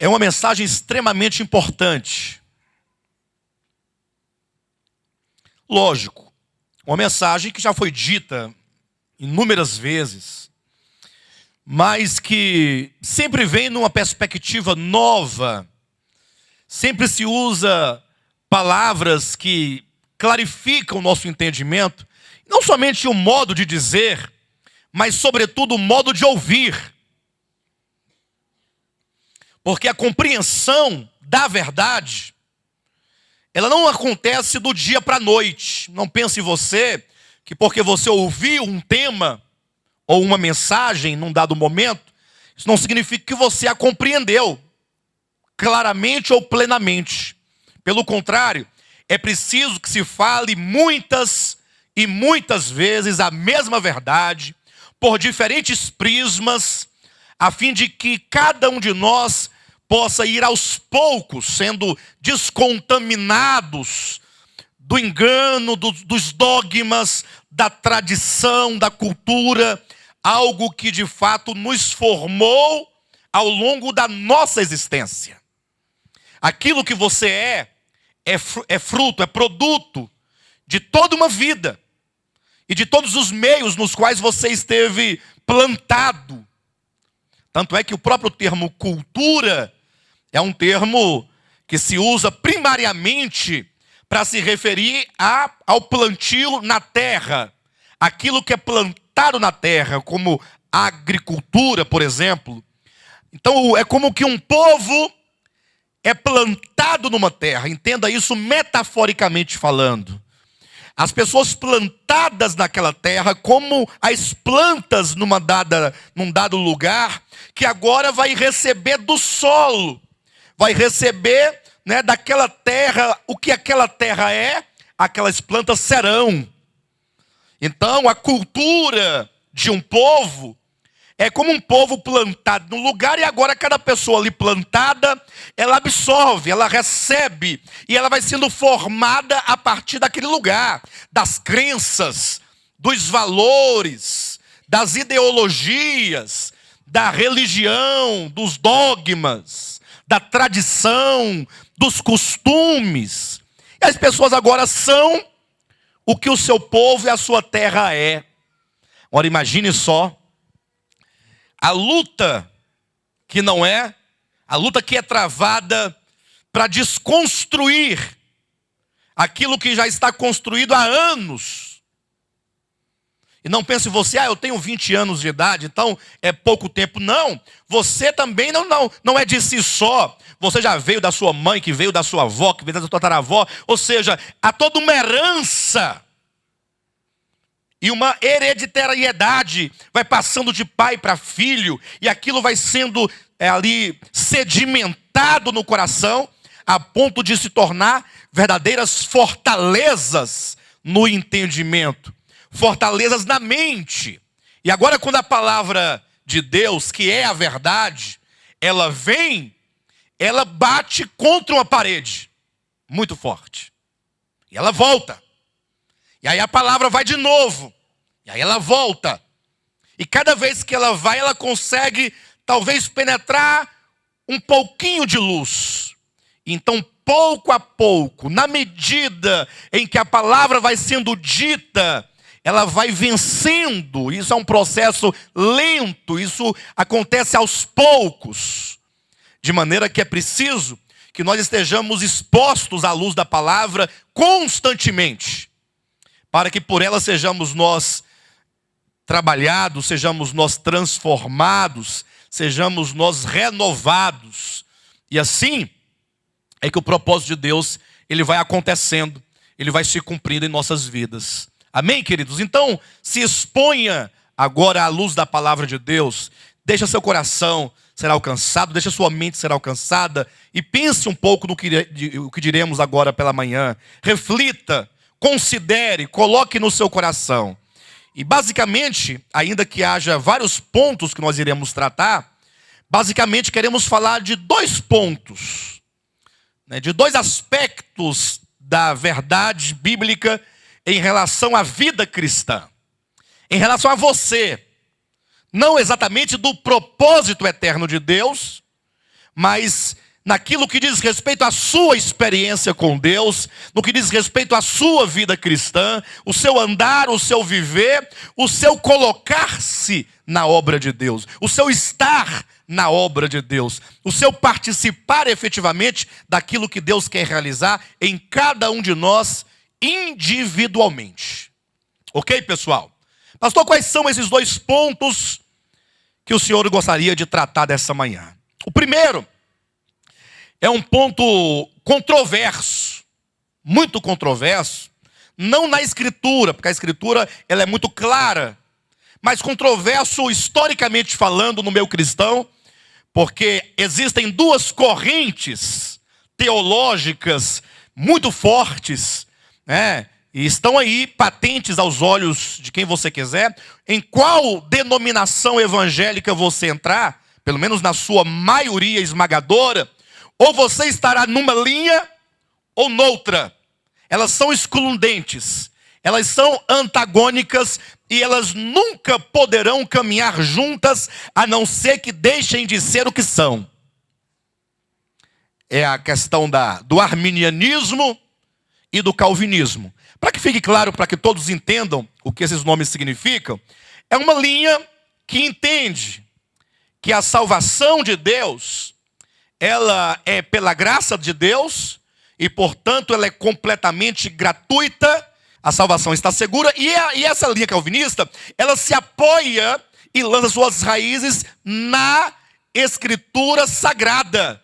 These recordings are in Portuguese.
é uma mensagem extremamente importante. Lógico, uma mensagem que já foi dita inúmeras vezes, mas que sempre vem numa perspectiva nova, sempre se usa palavras que clarificam o nosso entendimento, não somente o modo de dizer, mas sobretudo o modo de ouvir. Porque a compreensão da verdade, ela não acontece do dia para a noite. Não pense você que porque você ouviu um tema ou uma mensagem num dado momento, isso não significa que você a compreendeu claramente ou plenamente. Pelo contrário, é preciso que se fale muitas e muitas vezes a mesma verdade, por diferentes prismas, a fim de que cada um de nós possa ir aos poucos sendo descontaminados do engano, dos dogmas, da tradição, da cultura, algo que de fato nos formou ao longo da nossa existência. Aquilo que você é fruto, é produto de toda uma vida e de todos os meios nos quais você esteve plantado. Tanto é que o próprio termo cultura é um termo que se usa primariamente para se referir ao plantio na terra. Aquilo que é plantado na terra, como a agricultura, por exemplo. Então é como que um povo é plantado numa terra. Entenda isso metaforicamente falando. As pessoas plantadas naquela terra, como as plantas num dado lugar, que agora vai receber do solo, vai receber, daquela terra, o que aquela terra é, aquelas plantas serão. Então a cultura de um povo é como um povo plantado no lugar, e agora cada pessoa ali plantada, ela absorve, ela recebe, e ela vai sendo formada a partir daquele lugar, das crenças, dos valores, das ideologias, da religião, dos dogmas, da tradição, dos costumes. E as pessoas agora são o que o seu povo e a sua terra é. Ora, imagine só, a luta que não é, a luta que é travada para desconstruir aquilo que já está construído há anos. E não pense você, eu tenho 20 anos de idade, então é pouco tempo. Não, você também não é de si só. Você já veio da sua mãe, que veio da sua avó, que veio da sua tataravó. Ou seja, há toda uma herança e uma hereditariedade, vai passando de pai para filho, e aquilo vai sendo ali sedimentado no coração, a ponto de se tornar verdadeiras fortalezas no entendimento, fortalezas na mente. E agora, quando a palavra de Deus, que é a verdade, ela vem, ela bate contra uma parede muito forte, e ela volta. E aí a palavra vai de novo. E aí ela volta. E cada vez que ela vai, ela consegue talvez penetrar um pouquinho de luz. Então, pouco a pouco, na medida em que a palavra vai sendo dita, ela vai vencendo. Isso é um processo lento. Isso acontece aos poucos. De maneira que é preciso que nós estejamos expostos à luz da palavra constantemente, para que por ela sejamos nós trabalhados, sejamos nós transformados, sejamos nós renovados. E assim é que o propósito de Deus, ele vai acontecendo, ele vai se cumprindo em nossas vidas. Amém, queridos? Então, se exponha agora à luz da palavra de Deus, deixa seu coração ser alcançado, deixa sua mente ser alcançada, e pense um pouco no que diremos agora pela manhã. Reflita, considere, coloque no seu coração. E basicamente, ainda que haja vários pontos que nós iremos tratar, basicamente queremos falar de 2 pontos, de 2 aspectos da verdade bíblica em relação à vida cristã, em relação a você, não exatamente do propósito eterno de Deus, mas naquilo que diz respeito à sua experiência com Deus, no que diz respeito à sua vida cristã, o seu andar, o seu viver, o seu colocar-se na obra de Deus, o seu estar na obra de Deus, o seu participar efetivamente daquilo que Deus quer realizar em cada um de nós individualmente. Ok, pessoal? Pastor, quais são esses dois pontos que o senhor gostaria de tratar dessa manhã? O primeiro é um ponto controverso, muito controverso, não na Escritura, porque a Escritura ela é muito clara, mas controverso historicamente falando no meio cristão, porque existem duas correntes teológicas muito fortes, né? E estão aí patentes aos olhos de quem você quiser. Em qual denominação evangélica você entrar, pelo menos na sua maioria esmagadora, ou você estará numa linha ou noutra. Elas são excludentes, elas são antagônicas e elas nunca poderão caminhar juntas, a não ser que deixem de ser o que são. É a questão do arminianismo e do calvinismo. Para que fique claro, para que todos entendam o que esses nomes significam, é uma linha que entende que a salvação de Deus, ela é pela graça de Deus e, portanto, ela é completamente gratuita. A salvação está segura. E essa linha calvinista, ela se apoia e lança suas raízes na Escritura Sagrada.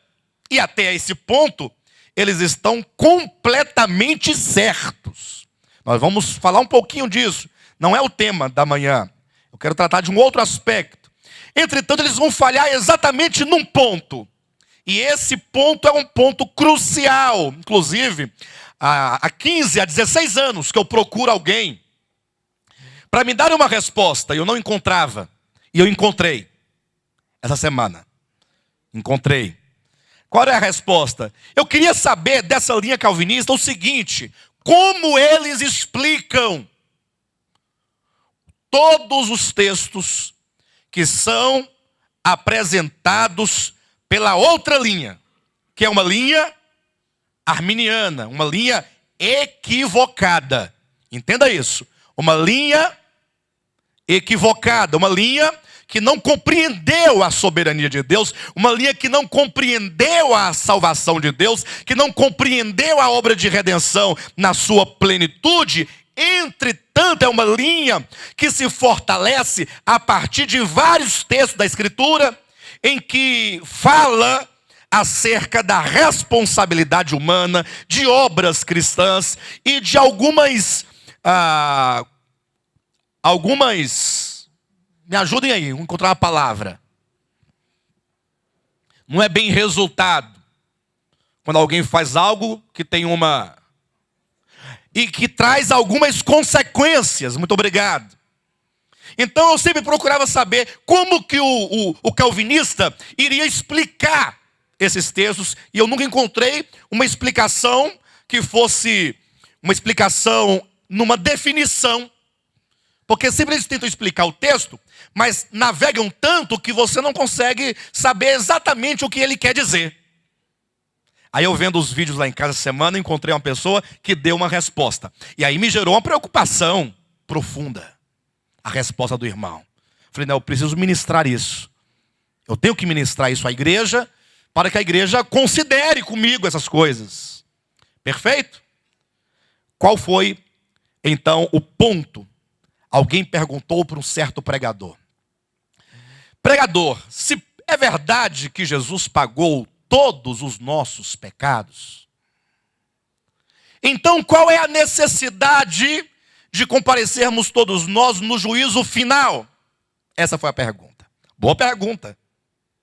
E até esse ponto, eles estão completamente certos. Nós vamos falar um pouquinho disso. Não é o tema da manhã. Eu quero tratar de um outro aspecto. Entretanto, eles vão falhar exatamente num ponto. E esse ponto é um ponto crucial. Inclusive, há 15, há 16 anos que eu procuro alguém para me dar uma resposta. E eu não encontrava. E eu encontrei. Essa semana. Encontrei. Qual é a resposta? Eu queria saber dessa linha calvinista o seguinte: como eles explicam todos os textos que são apresentados pela outra linha, que é uma linha arminiana, uma linha equivocada. Entenda isso. Uma linha equivocada, uma linha que não compreendeu a soberania de Deus, uma linha que não compreendeu a salvação de Deus, que não compreendeu a obra de redenção na sua plenitude. Entretanto, é uma linha que se fortalece a partir de vários textos da Escritura, em que fala acerca da responsabilidade humana, de obras cristãs e de algumas me ajudem aí, vou encontrar uma palavra. Não é bem resultado. Quando alguém faz algo que tem e que traz algumas consequências. Muito obrigado. Então eu sempre procurava saber como que o calvinista iria explicar esses textos. E eu nunca encontrei uma explicação que fosse uma explicação numa definição. Porque sempre eles tentam explicar o texto, mas navegam tanto que você não consegue saber exatamente o que ele quer dizer. Aí eu vendo os vídeos lá em casa essa semana, encontrei uma pessoa que deu uma resposta. E aí me gerou uma preocupação profunda. A resposta do irmão. Falei, não, eu preciso ministrar isso. Eu tenho que ministrar isso à igreja, para que a igreja considere comigo essas coisas. Perfeito? Qual foi, então, o ponto? Alguém perguntou para um certo pregador. Pregador, se é verdade que Jesus pagou todos os nossos pecados, então qual é a necessidade de comparecermos todos nós no juízo final? Essa foi a pergunta. Boa pergunta.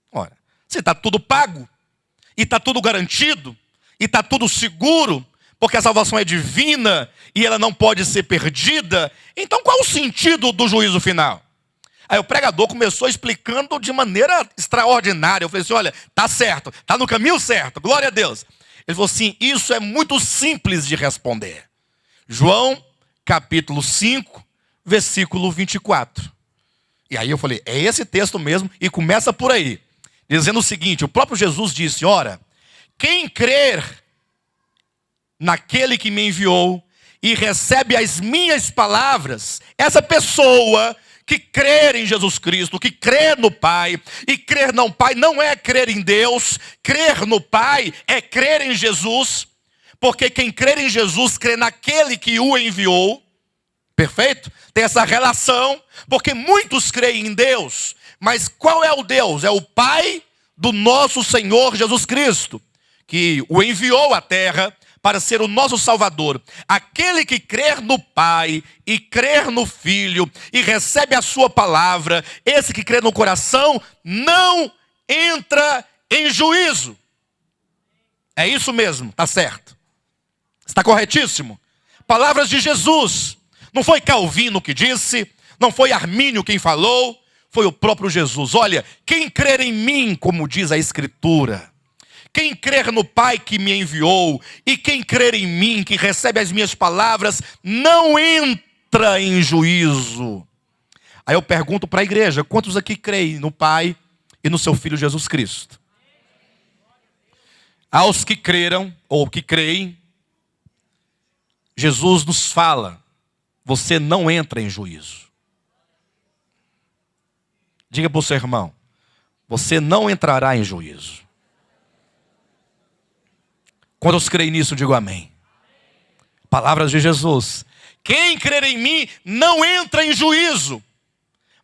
Ora, se está tudo pago, e está tudo garantido, e está tudo seguro, porque a salvação é divina e ela não pode ser perdida, então qual o sentido do juízo final? Aí o pregador começou explicando de maneira extraordinária. Eu falei assim, olha, tá certo, tá no caminho certo, glória a Deus. Ele falou assim, isso é muito simples de responder. João, capítulo 5, versículo 24. E aí eu falei, é esse texto mesmo, e começa por aí. dizendo o seguinte: o próprio Jesus disse, ora, quem crer naquele que me enviou e recebe as minhas palavras, essa pessoa que crer em Jesus Cristo, que crer no Pai, e crer no Pai não é crer em Deus, crer no Pai é crer em Jesus, porque quem crer em Jesus, crê naquele que o enviou, perfeito? Tem essa relação, porque muitos creem em Deus, mas qual é o Deus? É o Pai do nosso Senhor Jesus Cristo, que o enviou à terra para ser o nosso Salvador. Aquele que crer no Pai e crer no Filho e recebe a sua palavra, esse que crê no coração, não entra em juízo. É isso mesmo, está certo. Está corretíssimo. Palavras de Jesus. Não foi Calvino que disse, não foi Armínio quem falou, foi o próprio Jesus. Olha, quem crer em mim, como diz a Escritura, quem crer no Pai que me enviou, e quem crer em mim, que recebe as minhas palavras, não entra em juízo. Aí eu pergunto para a igreja, quantos aqui creem no Pai e no seu Filho Jesus Cristo? Aos que creram, ou que creem, Jesus nos fala, você não entra em juízo. Diga para o seu irmão, você não entrará em juízo. Quantos creem nisso, digo amém. Palavras de Jesus. Quem crer em mim não entra em juízo.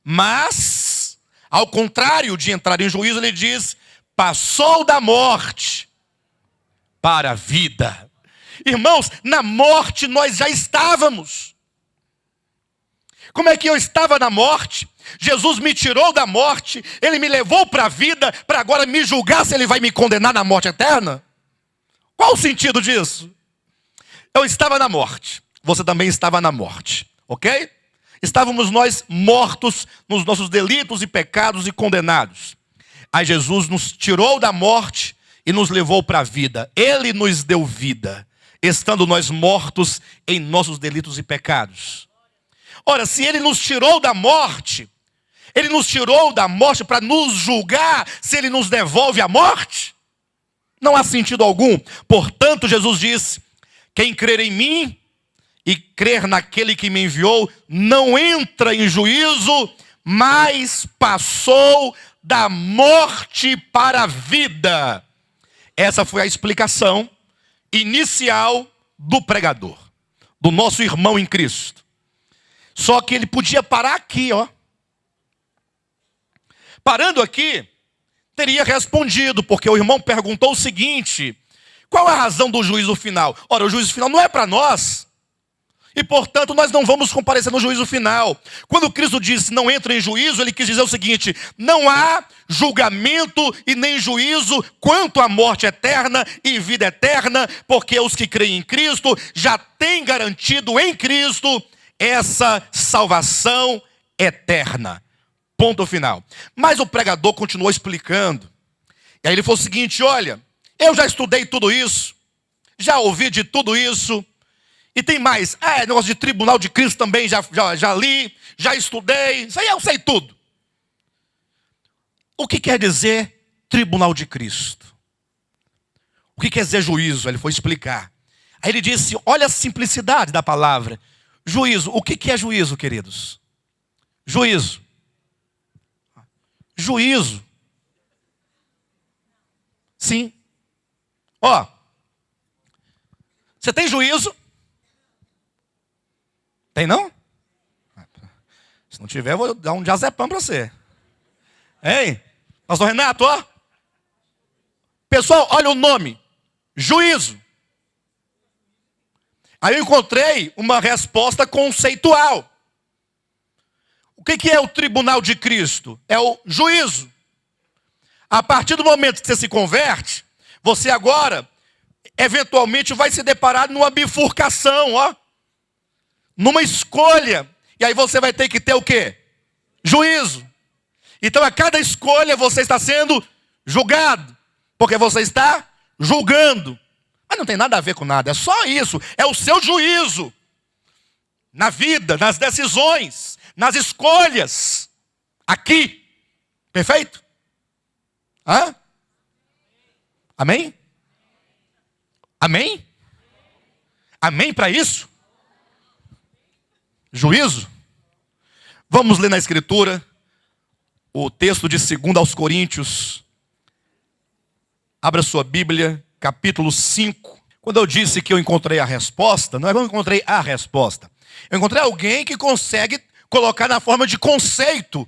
Mas, ao contrário de entrar em juízo, ele diz, passou da morte para a vida. Irmãos, na morte nós já estávamos. Como é que eu estava na morte? Jesus me tirou da morte, ele me levou para a vida, para agora me julgar se ele vai me condenar na morte eterna? Qual o sentido disso? Eu estava na morte, você também estava na morte, ok? Estávamos nós mortos nos nossos delitos e pecados e condenados. Aí Jesus nos tirou da morte e nos levou para a vida. Ele nos deu vida, estando nós mortos em nossos delitos e pecados. Ora, se ele nos tirou da morte, ele nos tirou da morte para nos julgar se ele nos devolve a morte? Não há sentido algum. Portanto, Jesus disse, quem crer em mim e crer naquele que me enviou, não entra em juízo, mas passou da morte para a vida. Essa foi a explicação inicial do pregador, do nosso irmão em Cristo. Só que ele podia parar aqui, ó. Parando aqui, teria respondido, porque o irmão perguntou o seguinte, qual a razão do juízo final? Ora, o juízo final não é para nós, e portanto nós não vamos comparecer no juízo final. Quando Cristo disse não entra em juízo, ele quis dizer o seguinte, não há julgamento e nem juízo quanto à morte eterna e vida eterna, porque os que creem em Cristo já têm garantido em Cristo essa salvação eterna. Ponto final. Mas o pregador continuou explicando. E aí ele falou o seguinte, olha, eu já estudei tudo isso, já ouvi de tudo isso, e tem mais, negócio de tribunal de Cristo também, já li, já estudei, isso aí eu sei tudo. O que quer dizer tribunal de Cristo? O que quer dizer juízo? Ele foi explicar. Aí ele disse, olha a simplicidade da palavra. Juízo, o que é juízo, queridos? Juízo. Juízo. Sim. Ó, você tem juízo? Tem não? Se não tiver, eu vou dar um diazepam para você. Hein? Pastor Renato, ó. Pessoal, olha o nome. Juízo. Aí eu encontrei uma resposta conceitual. O que é o tribunal de Cristo? É o juízo. A partir do momento que você se converte, você agora, eventualmente, vai se deparar numa bifurcação, ó. Numa escolha. E aí você vai ter que ter o quê? Juízo. Então a cada escolha você está sendo julgado. Porque você está julgando. Mas não tem nada a ver com nada, é só isso. É o seu juízo. Na vida, nas decisões, nas escolhas. Aqui. Perfeito? Hã? Amém? Amém? Amém para isso? Juízo? Vamos ler na Escritura o texto de 2 aos Coríntios. Abra sua Bíblia, capítulo 5. Quando eu disse que eu encontrei a resposta, não é que eu encontrei a resposta. Eu encontrei alguém que consegue colocar na forma de conceito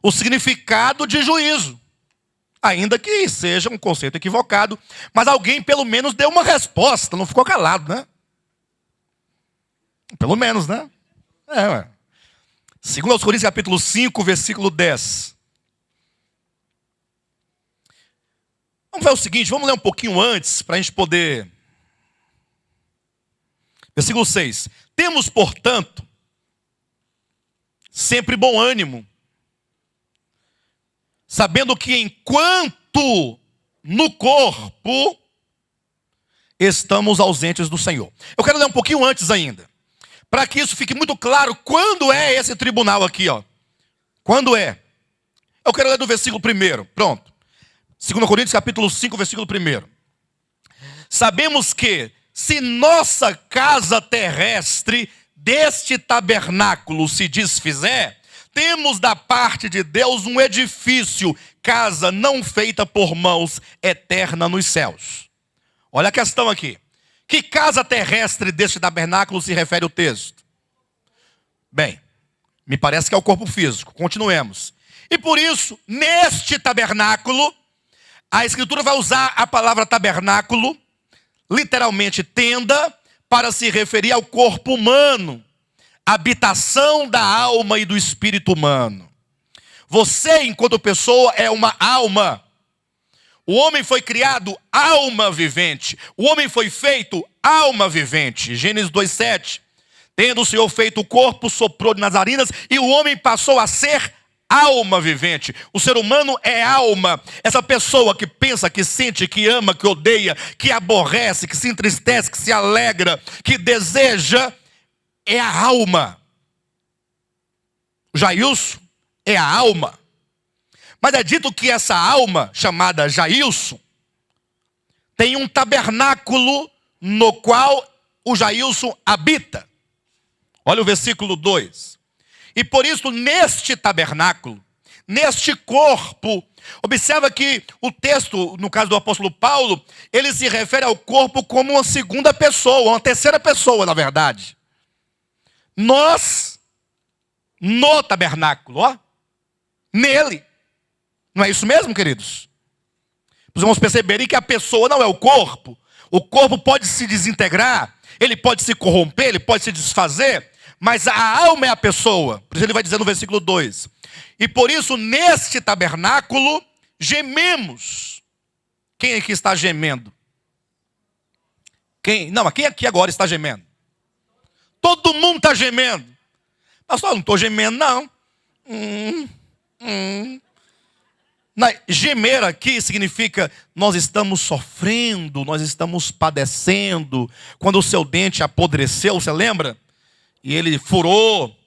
o significado de juízo. Ainda que seja um conceito equivocado, mas alguém pelo menos deu uma resposta, não ficou calado, né? Pelo menos, né? Ué. 2 Coríntios capítulo 5, versículo 10. Vamos ver o seguinte, vamos ler um pouquinho antes, para a gente poder... Versículo 6. Temos, portanto, sempre bom ânimo, sabendo que enquanto no corpo estamos ausentes do Senhor. Eu quero ler um pouquinho antes ainda, para que isso fique muito claro quando é esse tribunal aqui, ó. Quando é? Eu quero ler do versículo 1, pronto. 2 Coríntios capítulo 5, versículo 1. Sabemos que se nossa casa terrestre deste tabernáculo se desfizer, temos da parte de Deus um edifício, casa não feita por mãos, eterna nos céus. Olha a questão aqui. Que casa terrestre deste tabernáculo se refere o texto? Bem, me parece que é o corpo físico. Continuemos. E por isso, neste tabernáculo, a Escritura vai usar a palavra tabernáculo, literalmente tenda, para se referir ao corpo humano, habitação da alma e do espírito humano. Você, enquanto pessoa, é uma alma. O homem foi criado alma vivente. O homem foi feito alma vivente. Gênesis 2:7. Tendo o Senhor feito o corpo, soprou de nas narinas, e o homem passou a ser alma vivente. O ser humano é alma. Essa pessoa que pensa, que sente, que ama, que odeia, que aborrece, que se entristece, que se alegra, que deseja, é a alma. Jailson é a alma. Mas é dito que essa alma, chamada Jailson, tem um tabernáculo no qual o Jailson habita. Olha o versículo 2. E por isso, neste tabernáculo, neste corpo, observa que o texto, no caso do apóstolo Paulo, ele se refere ao corpo como uma segunda pessoa, uma terceira pessoa, na verdade. Nós, no tabernáculo, ó, nele. Não é isso mesmo, queridos? Nós vamos perceberem que a pessoa não é o corpo. O corpo pode se desintegrar, ele pode se corromper, ele pode se desfazer, mas a alma é a pessoa. Por isso ele vai dizer no versículo 2. E por isso, neste tabernáculo, gememos. Quem aqui está gemendo? Quem? Não, mas quem aqui agora está gemendo? Todo mundo está gemendo. Pastor, eu não estou gemendo, não. Gemer aqui significa nós estamos sofrendo, nós estamos padecendo. Quando o seu dente apodreceu, você lembra? E ele furou,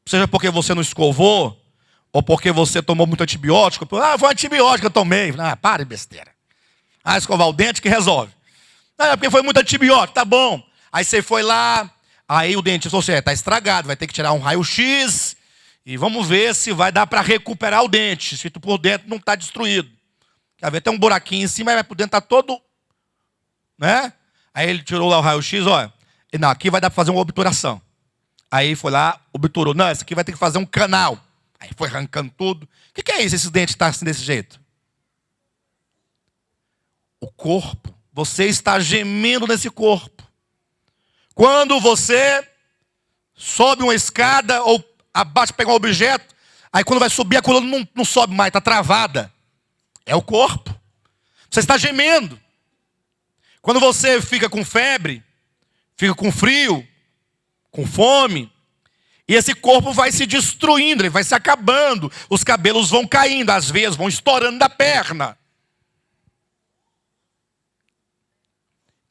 seja porque você não escovou, ou porque você tomou muito antibiótico. Ah, foi antibiótico que eu tomei. Ah, para de besteira. Ah, escovar o dente que resolve. Ah, porque foi muito antibiótico, tá bom. Aí você foi lá, aí o dente, ou seja, está estragado, vai ter que tirar um raio-x. E vamos ver se vai dar para recuperar o dente. Se por dentro não está destruído. Quer ver, tem um buraquinho em cima, mas por dentro está todo... né? Aí ele tirou lá o raio-x, olha. Não, aqui vai dar para fazer uma obturação. Aí foi lá, obturou. Não, esse aqui vai ter que fazer um canal. Aí foi arrancando tudo. O que é isso, esse dente está assim desse jeito? O corpo. Você está gemendo nesse corpo. Quando você sobe uma escada ou abaixo para pegar um objeto, aí quando vai subir a coluna não sobe mais, está travada. É o corpo. Você está gemendo. Quando você fica com febre, fica com frio, com fome, e esse corpo vai se destruindo, ele vai se acabando, os cabelos vão caindo, as veias vão estourando da perna.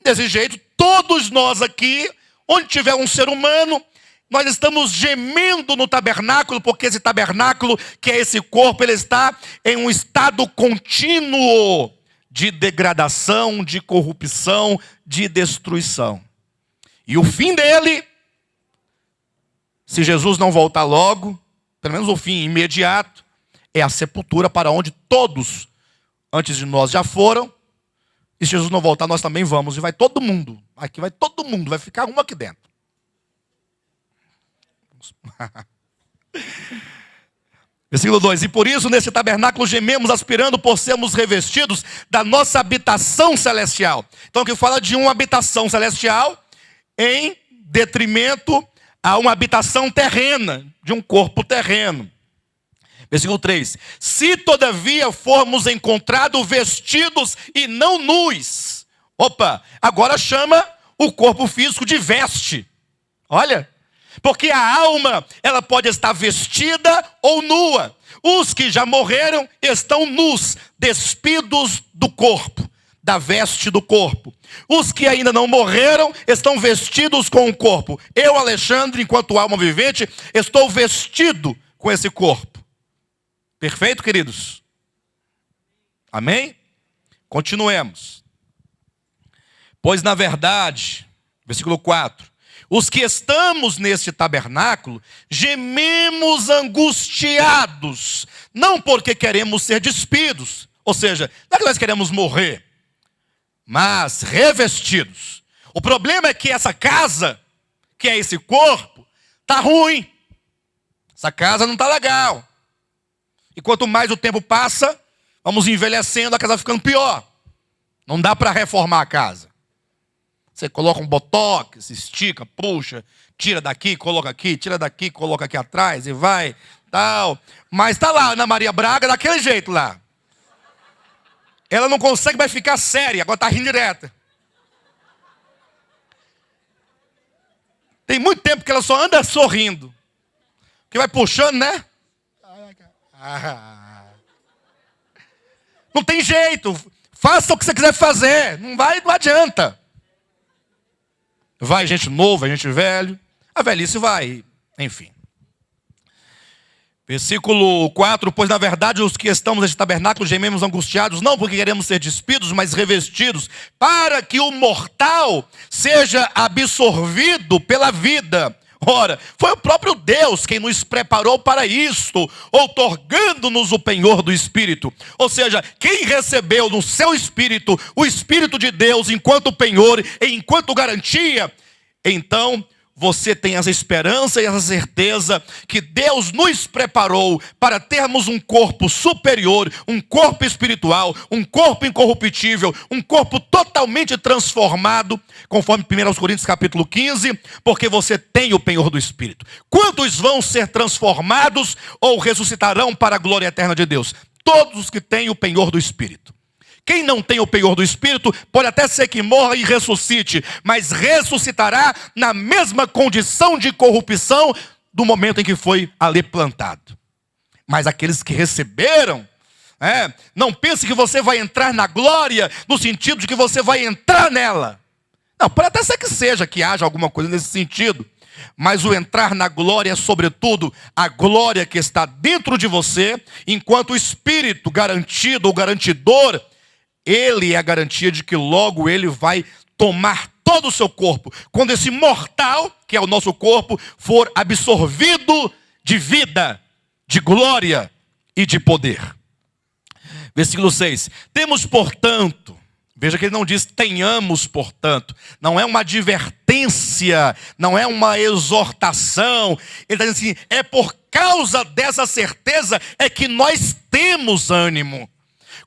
Desse jeito, todos nós aqui, onde tiver um ser humano, Nós estamos gemendo no tabernáculo, porque esse tabernáculo, que é esse corpo, ele está em um estado contínuo de degradação, de corrupção, de destruição. E o fim dele, se Jesus não voltar logo, pelo menos o fim imediato, é a sepultura, para onde todos antes de nós já foram. E se Jesus não voltar, nós também vamos. E vai todo mundo. Aqui vai todo mundo. Vai ficar um aqui dentro. Versículo 2. E por isso nesse tabernáculo gememos, aspirando por sermos revestidos da nossa habitação celestial. Então aqui fala de uma habitação celestial em detrimento a uma habitação terrena, de um corpo terreno. Versículo 3. Se todavia formos encontrados vestidos e não nus. Opa, agora chama o corpo físico de veste. Olha. Porque a alma, ela pode estar vestida ou nua. Os que já morreram estão nus, despidos do corpo, da veste do corpo. Os que ainda não morreram estão vestidos com o corpo. Eu, Alexandre, enquanto alma vivente, estou vestido com esse corpo. Perfeito, queridos? Amém? Continuemos. Pois na verdade, versículo 4. Os que estamos neste tabernáculo, gememos angustiados, não porque queremos ser despidos, ou seja, não é que nós queremos morrer, mas revestidos. O problema é que essa casa, que é esse corpo, está ruim. Essa casa não está legal. E quanto mais o tempo passa, vamos envelhecendo, a casa vai ficando pior. Não dá para reformar a casa. Você coloca um botox, estica, puxa, tira daqui, coloca aqui, tira daqui, coloca aqui atrás e vai, tal. Mas está lá Ana Maria Braga daquele jeito lá. Ela não consegue mais ficar séria, agora está rindo direta. Tem muito tempo que ela só anda sorrindo. Que vai puxando, né? Não tem jeito. Faça o que você quiser fazer. Não adianta. Vai gente novo, vai gente velho. A velhice vai, enfim. Versículo 4. Pois na verdade os que estamos neste tabernáculo gememos angustiados, não porque queremos ser despidos, mas revestidos, para que o mortal seja absorvido pela vida. Ora, foi o próprio Deus quem nos preparou para isto, outorgando-nos o penhor do Espírito. Ou seja, quem recebeu no seu Espírito o Espírito de Deus enquanto penhor e enquanto garantia, então você tem essa esperança e essa certeza que Deus nos preparou para termos um corpo superior, um corpo espiritual, um corpo incorruptível, um corpo totalmente transformado, conforme 1 Coríntios capítulo 15, porque você tem o penhor do Espírito. Quantos vão ser transformados ou ressuscitarão para a glória eterna de Deus? Todos os que têm o penhor do Espírito. Quem não tem o penhor do Espírito, pode até ser que morra e ressuscite, mas ressuscitará na mesma condição de corrupção do momento em que foi ali plantado. Mas aqueles que receberam, não pense que você vai entrar na glória, no sentido de que você vai entrar nela. Não, pode até ser que seja, que haja alguma coisa nesse sentido. Mas o entrar na glória é sobretudo a glória que está dentro de você, enquanto o Espírito garantido ou garantidor, ele é a garantia de que logo ele vai tomar todo o seu corpo. Quando esse mortal, que é o nosso corpo, for absorvido de vida, de glória e de poder. Versículo 6. Temos, portanto, veja que ele não diz tenhamos, portanto. Não é uma advertência, não é uma exortação. Ele está dizendo assim, é por causa dessa certeza é que nós temos ânimo.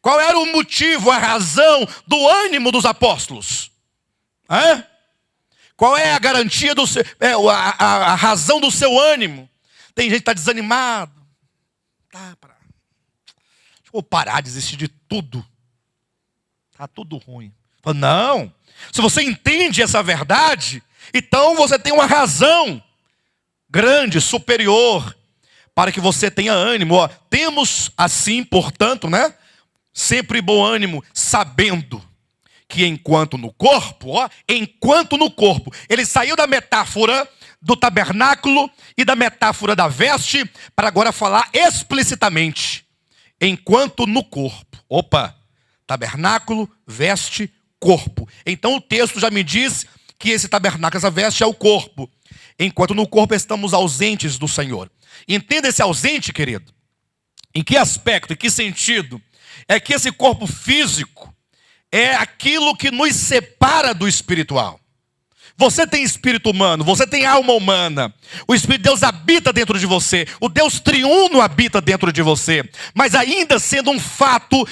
Qual era o motivo, a razão do ânimo dos apóstolos? Qual é a garantia do seu, a razão do seu ânimo? Tem gente que está desanimado. Vou parar de desistir de tudo. Está tudo ruim. Não. Se você entende essa verdade, então você tem uma razão grande, superior, para que você tenha ânimo. Temos assim, portanto, sempre bom ânimo, sabendo que enquanto no corpo, ele saiu da metáfora do tabernáculo e da metáfora da veste, para agora falar explicitamente, enquanto no corpo. Opa, tabernáculo, veste, corpo. Então o texto já me diz que esse tabernáculo, essa veste é o corpo. Enquanto no corpo estamos ausentes do Senhor. Entenda esse ausente, querido. Em que aspecto, em que sentido? É que esse corpo físico é aquilo que nos separa do espiritual. Você tem espírito humano, você tem alma humana. O Espírito de Deus habita dentro de você. O Deus triuno habita dentro de você. Mas ainda sendo um fato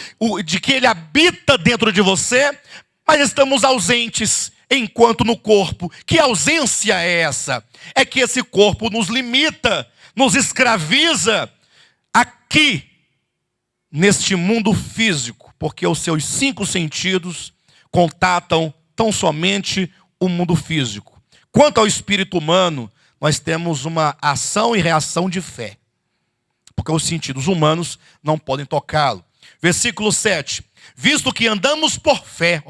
de que Ele habita dentro de você, mas estamos ausentes enquanto no corpo. Que ausência é essa? É que esse corpo nos limita, nos escraviza aqui, neste mundo físico, porque os seus 5 sentidos contatam tão somente o mundo físico. Quanto ao espírito humano, nós temos uma ação e reação de fé, porque os sentidos humanos não podem tocá-lo. Versículo 7. Visto que andamos por fé,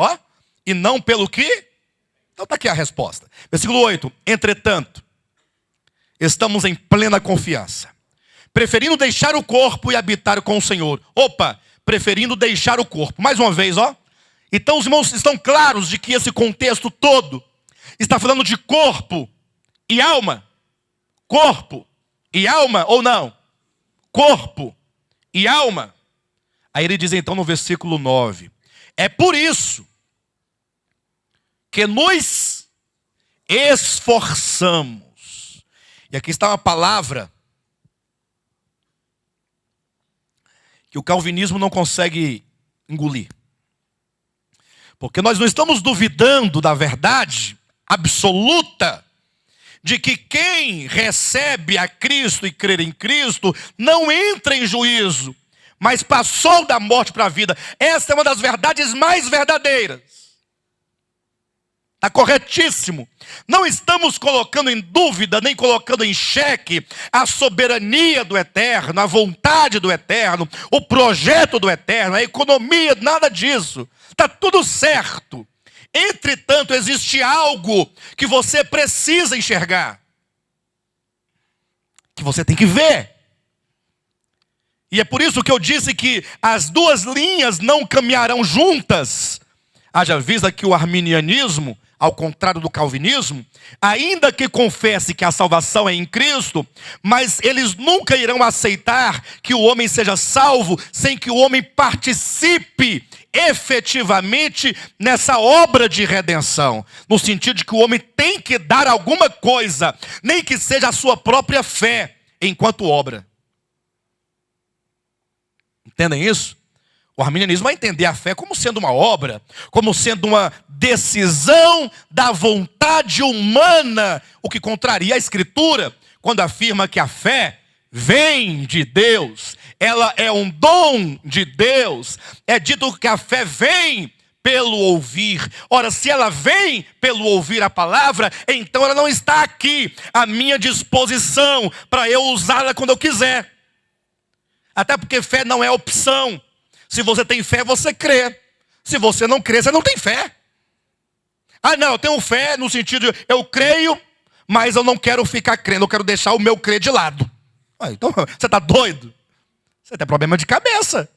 e não pelo quê? Então está aqui a resposta. Versículo 8. Entretanto, estamos em plena confiança, preferindo deixar o corpo e habitar com o Senhor. Opa, preferindo deixar o corpo. Mais uma vez, Então os irmãos estão claros de que esse contexto todo está falando de corpo e alma. Corpo e alma ou não? Corpo e alma. Aí ele diz então no versículo 9. É por isso que nos esforçamos. E aqui está uma palavra que o calvinismo não consegue engolir. Porque nós não estamos duvidando da verdade absoluta de que quem recebe a Cristo e crer em Cristo não entra em juízo, mas passou da morte para a vida. Essa é uma das verdades mais verdadeiras. Está corretíssimo. Não estamos colocando em dúvida, nem colocando em xeque a soberania do Eterno, a vontade do Eterno, o projeto do Eterno, a economia, nada disso. Está tudo certo. Entretanto, existe algo que você precisa enxergar, que você tem que ver. E é por isso que eu disse que as duas linhas não caminharão juntas. Haja vista que o arminianismo, ao contrário do calvinismo, ainda que confesse que a salvação é em Cristo, mas eles nunca irão aceitar que o homem seja salvo sem que o homem participe efetivamente nessa obra de redenção. No sentido de que o homem tem que dar alguma coisa, nem que seja a sua própria fé, enquanto obra. Entendem isso? O arminianismo vai entender a fé como sendo uma obra, como sendo uma decisão da vontade humana, o que contraria a Escritura, quando afirma que a fé vem de Deus, ela é um dom de Deus. É dito que a fé vem pelo ouvir. Ora, se ela vem pelo ouvir a palavra, então ela não está aqui à minha disposição para eu usá-la quando eu quiser. Até porque fé não é opção. Se você tem fé, você crê. Se você não crê, você não tem fé. Não, eu tenho fé no sentido de eu creio, mas eu não quero ficar crendo, eu quero deixar o meu crer de lado. Então, você está doido? Você tem problema de cabeça.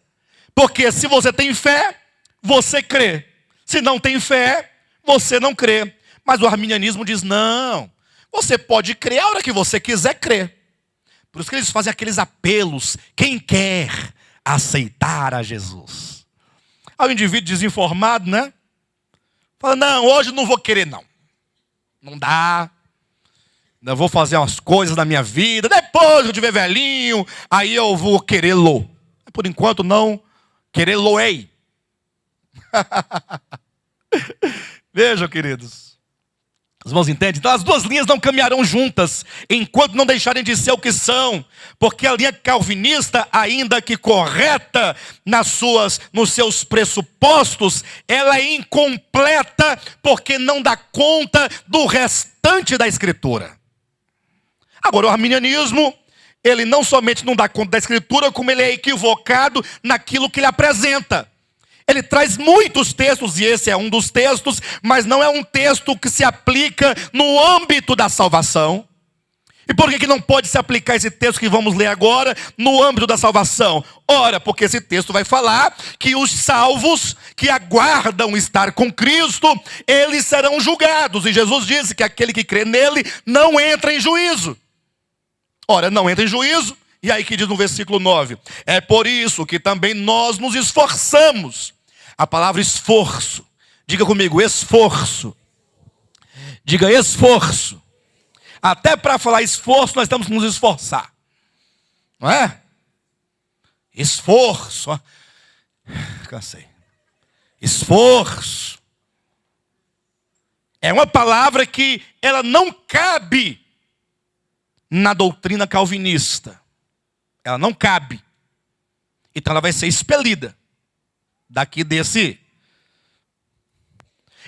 Porque se você tem fé, você crê. Se não tem fé, você não crê. Mas o arminianismo diz, não, você pode crer a hora que você quiser crer. Por isso que eles fazem aqueles apelos, quem quer aceitar a Jesus. Aí o indivíduo desinformado, né? Fala, não, hoje não vou querer não. Não dá. Eu vou fazer umas coisas na minha vida. Depois que eu tiver velhinho, aí eu vou querê-lo. Por enquanto não querê-lo-ei. Vejam, queridos. Os irmãos entendem? Então as duas linhas não caminharão juntas enquanto não deixarem de ser o que são. Porque a linha calvinista, ainda que correta nos seus pressupostos, ela é incompleta porque não dá conta do restante da Escritura. Agora o arminianismo, ele não somente não dá conta da Escritura, como ele é equivocado naquilo que ele apresenta. Ele traz muitos textos, e esse é um dos textos, mas não é um texto que se aplica no âmbito da salvação. E por que não pode se aplicar esse texto que vamos ler agora no âmbito da salvação? Ora, porque esse texto vai falar que os salvos que aguardam estar com Cristo, eles serão julgados. E Jesus disse que aquele que crê nele não entra em juízo. Ora, não entra em juízo. E aí que diz no versículo 9: é por isso que também nós nos esforçamos. A palavra esforço. Diga comigo, esforço. Diga esforço. Até para falar esforço, nós temos que nos esforçar. Não é? Esforço. Cansei. Esforço. É uma palavra que ela não cabe na doutrina calvinista. Ela não cabe. Então ela vai ser expelida daqui desse.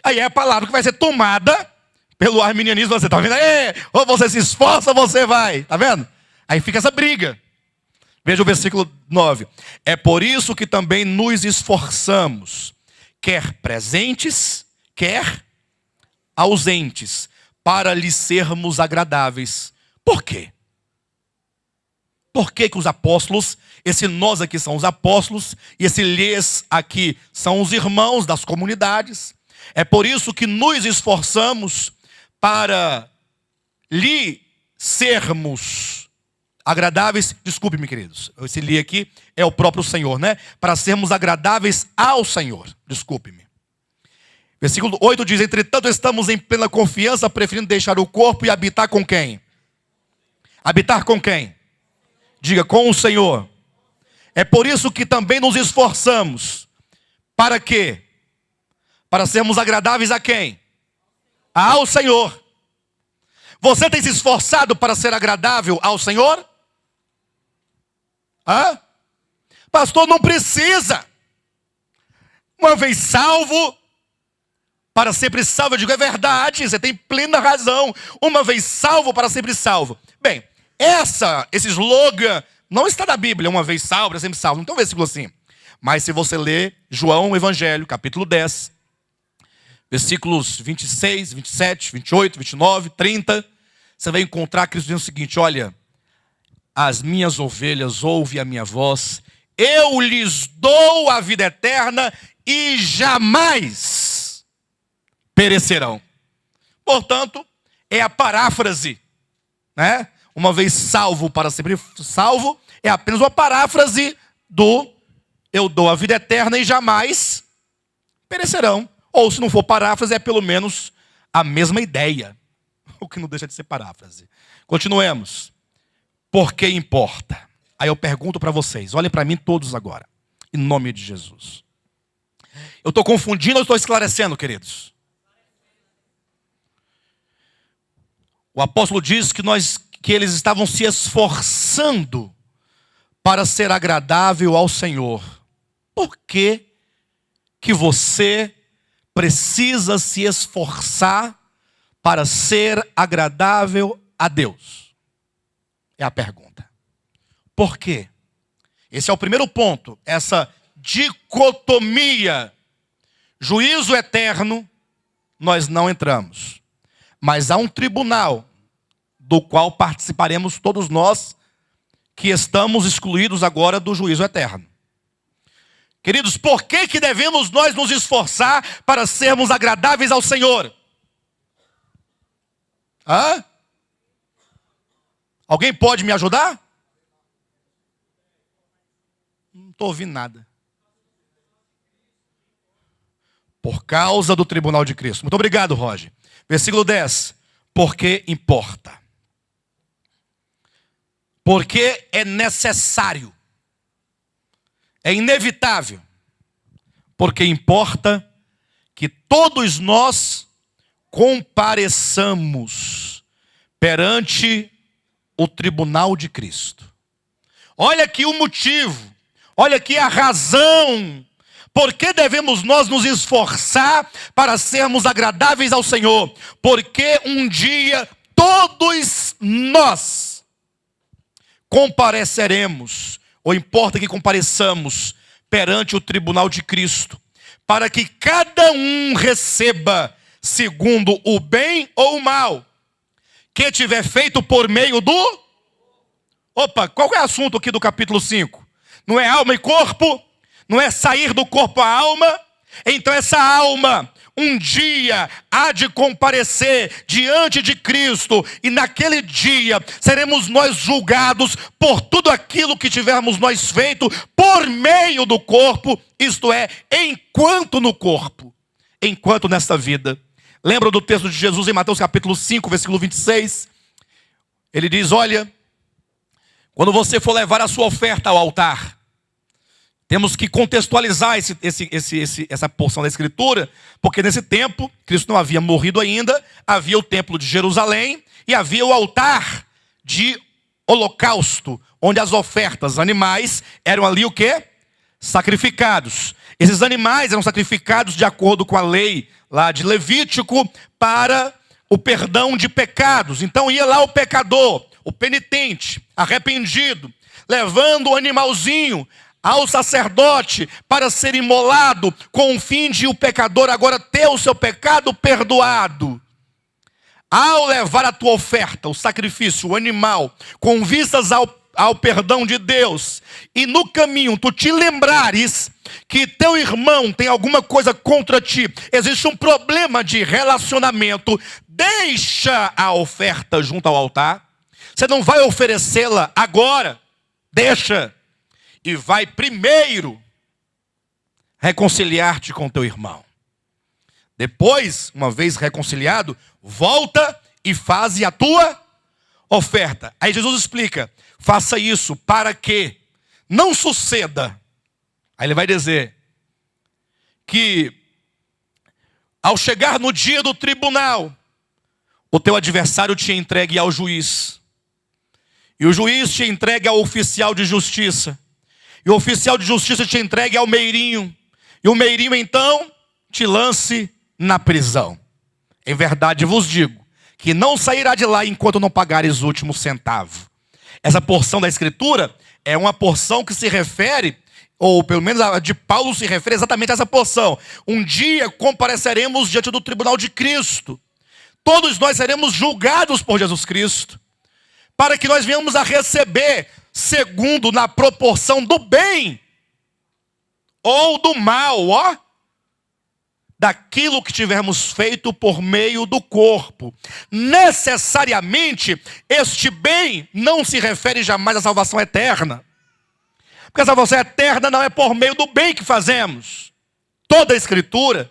Aí é a palavra que vai ser tomada pelo arminianismo. Você está vendo? Ou você se esforça ou você vai. Está vendo? Aí fica essa briga. Veja o versículo 9. É por isso que também nos esforçamos, quer presentes, quer ausentes, para lhe sermos agradáveis. Por quê? Por que os apóstolos, esse nós aqui são os apóstolos, e esse lhes aqui são os irmãos das comunidades. É por isso que nos esforçamos para lhe sermos agradáveis. Desculpe-me, queridos, esse li aqui é o próprio Senhor, né? Para sermos agradáveis ao Senhor. Desculpe-me. Versículo 8 diz: entretanto estamos em plena confiança, preferindo deixar o corpo e habitar com quem? Habitar com quem? Diga, com o Senhor. É por isso que também nos esforçamos. Para quê? Para sermos agradáveis a quem? Ao Senhor. Você tem se esforçado para ser agradável ao Senhor? Hã? Pastor, não precisa. Uma vez salvo, para sempre salvo. Eu digo, é verdade, você tem plena razão. Uma vez salvo, para sempre salvo. Bem, esse slogan não está na Bíblia. Uma vez salvo, para sempre salvo. Não tem um versículo assim. Mas se você ler João Evangelho, capítulo 10, versículos 26, 27, 28, 29, 30, você vai encontrar Cristo dizendo o seguinte: olha, as minhas ovelhas ouvem a minha voz, eu lhes dou a vida eterna e jamais perecerão. Portanto, é a paráfrase, né? Uma vez salvo, para sempre salvo, é apenas uma paráfrase do eu dou a vida eterna e jamais perecerão. Ou se não for paráfrase, é pelo menos a mesma ideia. O que não deixa de ser paráfrase. Continuemos. Por que importa? Aí eu pergunto para vocês, olhem para mim todos agora, em nome de Jesus. Eu estou confundindo ou estou esclarecendo, queridos? O apóstolo diz que eles estavam se esforçando para ser agradável ao Senhor. Por que você precisa se esforçar para ser agradável a Deus? É a pergunta. Por quê? Esse é o primeiro ponto. Essa dicotomia. Juízo eterno, nós não entramos. Mas há um tribunal do qual participaremos todos nós que estamos excluídos agora do juízo eterno. Queridos, por que devemos nós nos esforçar para sermos agradáveis ao Senhor? Hã? Alguém pode me ajudar? Não estou ouvindo nada. Por causa do tribunal de Cristo. Muito obrigado, Roger. Versículo 10. Porque importa. Porque é necessário. É inevitável. Porque importa que todos nós compareçamos perante o tribunal de Cristo. Olha aqui o motivo. Olha aqui a razão. Por que devemos nós nos esforçar para sermos agradáveis ao Senhor? Porque um dia todos nós compareceremos, ou importa que compareçamos perante o tribunal de Cristo, para que cada um receba segundo o bem ou o mal que tiver feito por meio do... Opa, qual é o assunto aqui do capítulo 5? Não é alma e corpo? Não é sair do corpo a alma? Então essa alma um dia há de comparecer diante de Cristo, e naquele dia seremos nós julgados por tudo aquilo que tivermos nós feito por meio do corpo, isto é, enquanto no corpo, enquanto nesta vida. Lembra do texto de Jesus em Mateus capítulo 5, versículo 26? Ele diz, olha, quando você for levar a sua oferta ao altar, temos que contextualizar essa porção da Escritura, porque nesse tempo, Cristo não havia morrido ainda, havia o templo de Jerusalém e havia o altar de holocausto, onde as ofertas, animais, eram ali o quê? Sacrificados. Esses animais eram sacrificados de acordo com a lei lá de Levítico para o perdão de pecados. Então ia lá o pecador, o penitente, arrependido, levando o animalzinho ao sacerdote para ser imolado, com o fim de o pecador agora ter o seu pecado perdoado. Ao levar a tua oferta, o sacrifício, o animal, com vistas ao perdão de Deus, e no caminho tu te lembrares que teu irmão tem alguma coisa contra ti, existe um problema de relacionamento, deixa a oferta junto ao altar. Você não vai oferecê-la agora, deixa. E vai primeiro reconciliar-te com teu irmão. Depois, uma vez reconciliado, volta e faze a tua oferta. Aí Jesus explica, faça isso para que não suceda. Aí ele vai dizer que ao chegar no dia do tribunal, o teu adversário te entregue ao juiz. E o juiz te entregue ao oficial de justiça. E o oficial de justiça te entregue ao meirinho. E o meirinho então te lance na prisão. Em verdade vos digo, que não sairá de lá enquanto não pagares o último centavo. Essa porção da Escritura é uma porção que se refere, ou pelo menos a de Paulo se refere exatamente a essa porção. Um dia compareceremos diante do tribunal de Cristo. Todos nós seremos julgados por Jesus Cristo, para que nós venhamos a receber segundo na proporção do bem ou do mal, ó, daquilo que tivermos feito por meio do corpo. Necessariamente, este bem não se refere jamais à salvação eterna, porque a salvação eterna não é por meio do bem que fazemos. Toda a Escritura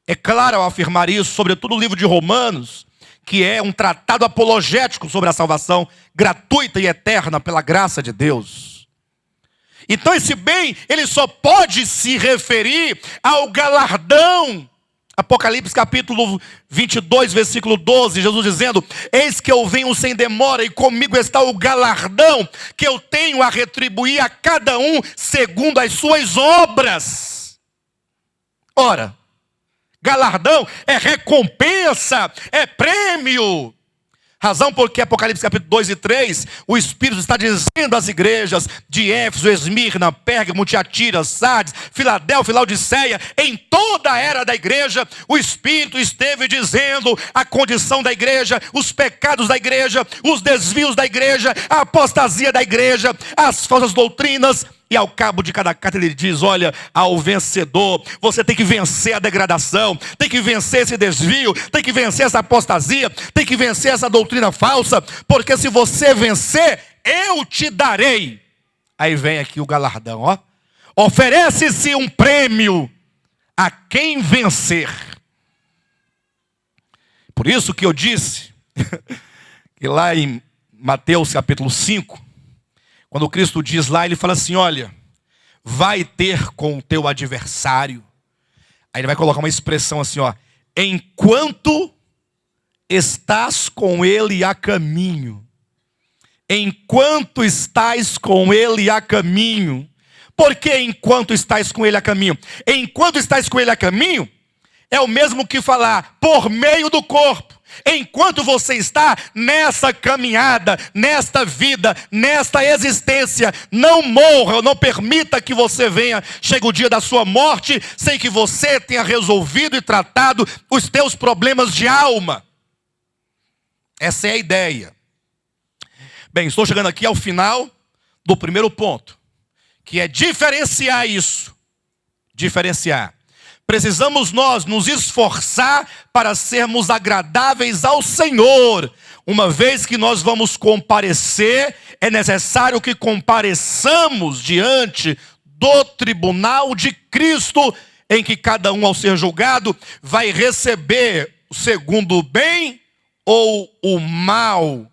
é clara ao afirmar isso, sobretudo o livro de Romanos, que é um tratado apologético sobre a salvação gratuita e eterna pela graça de Deus. Então esse bem, ele só pode se referir ao galardão. Apocalipse capítulo 22, versículo 12, Jesus dizendo, eis que eu venho sem demora e comigo está o galardão que eu tenho a retribuir a cada um segundo as suas obras. Ora, galardão é recompensa, é prêmio. Razão porque Apocalipse capítulo 2 e 3, o Espírito está dizendo às igrejas de Éfeso, Esmirna, Pérgamo, Tiatira, Sardes, Filadélfia, Laodiceia, em toda a era da igreja, o Espírito esteve dizendo a condição da igreja, os pecados da igreja, os desvios da igreja, a apostasia da igreja, as falsas doutrinas. E ao cabo de cada carta ele diz, olha, ao vencedor, você tem que vencer a degradação, tem que vencer esse desvio, tem que vencer essa apostasia, tem que vencer essa doutrina falsa, porque se você vencer, eu te darei. Aí vem aqui o galardão, ó. Oferece-se um prêmio a quem vencer. Por isso que eu disse, que lá em Mateus capítulo 5, quando Cristo diz lá, ele fala assim, olha, vai ter com o teu adversário. Aí ele vai colocar uma expressão assim, ó, enquanto estás com ele a caminho. Enquanto estás com ele a caminho. Por que enquanto estás com ele a caminho? Enquanto estás com ele a caminho, é o mesmo que falar por meio do corpo. Enquanto você está nessa caminhada, nesta vida, nesta existência, não morra, não permita que você venha, chegue o dia da sua morte, sem que você tenha resolvido e tratado os teus problemas de alma. Essa é a ideia. Bem, estou chegando aqui ao final do primeiro ponto, que é diferenciar isso. Diferenciar. Precisamos nós nos esforçar para sermos agradáveis ao Senhor. Uma vez que nós vamos comparecer, é necessário que compareçamos diante do tribunal de Cristo, em que cada um, ao ser julgado, vai receber segundo o bem ou o mal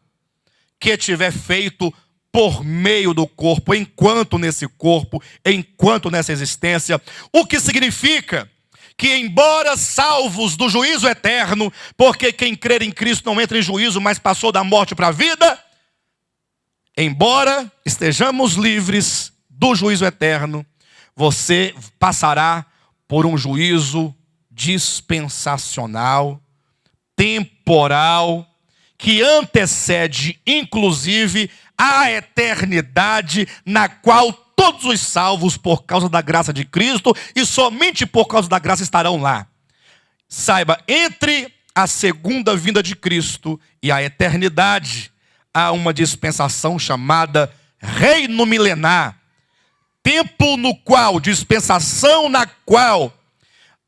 que tiver feito por meio do corpo, enquanto nesse corpo, enquanto nessa existência. O que significa que, embora salvos do juízo eterno, porque quem crer em Cristo não entra em juízo, mas passou da morte para a vida, embora estejamos livres do juízo eterno, você passará por um juízo dispensacional, temporal, que antecede, inclusive, a eternidade, na qual todos os salvos, por causa da graça de Cristo, e somente por causa da graça, estarão lá. Saiba, entre a segunda vinda de Cristo e a eternidade, há uma dispensação chamada reino milenar. Tempo no qual, dispensação na qual,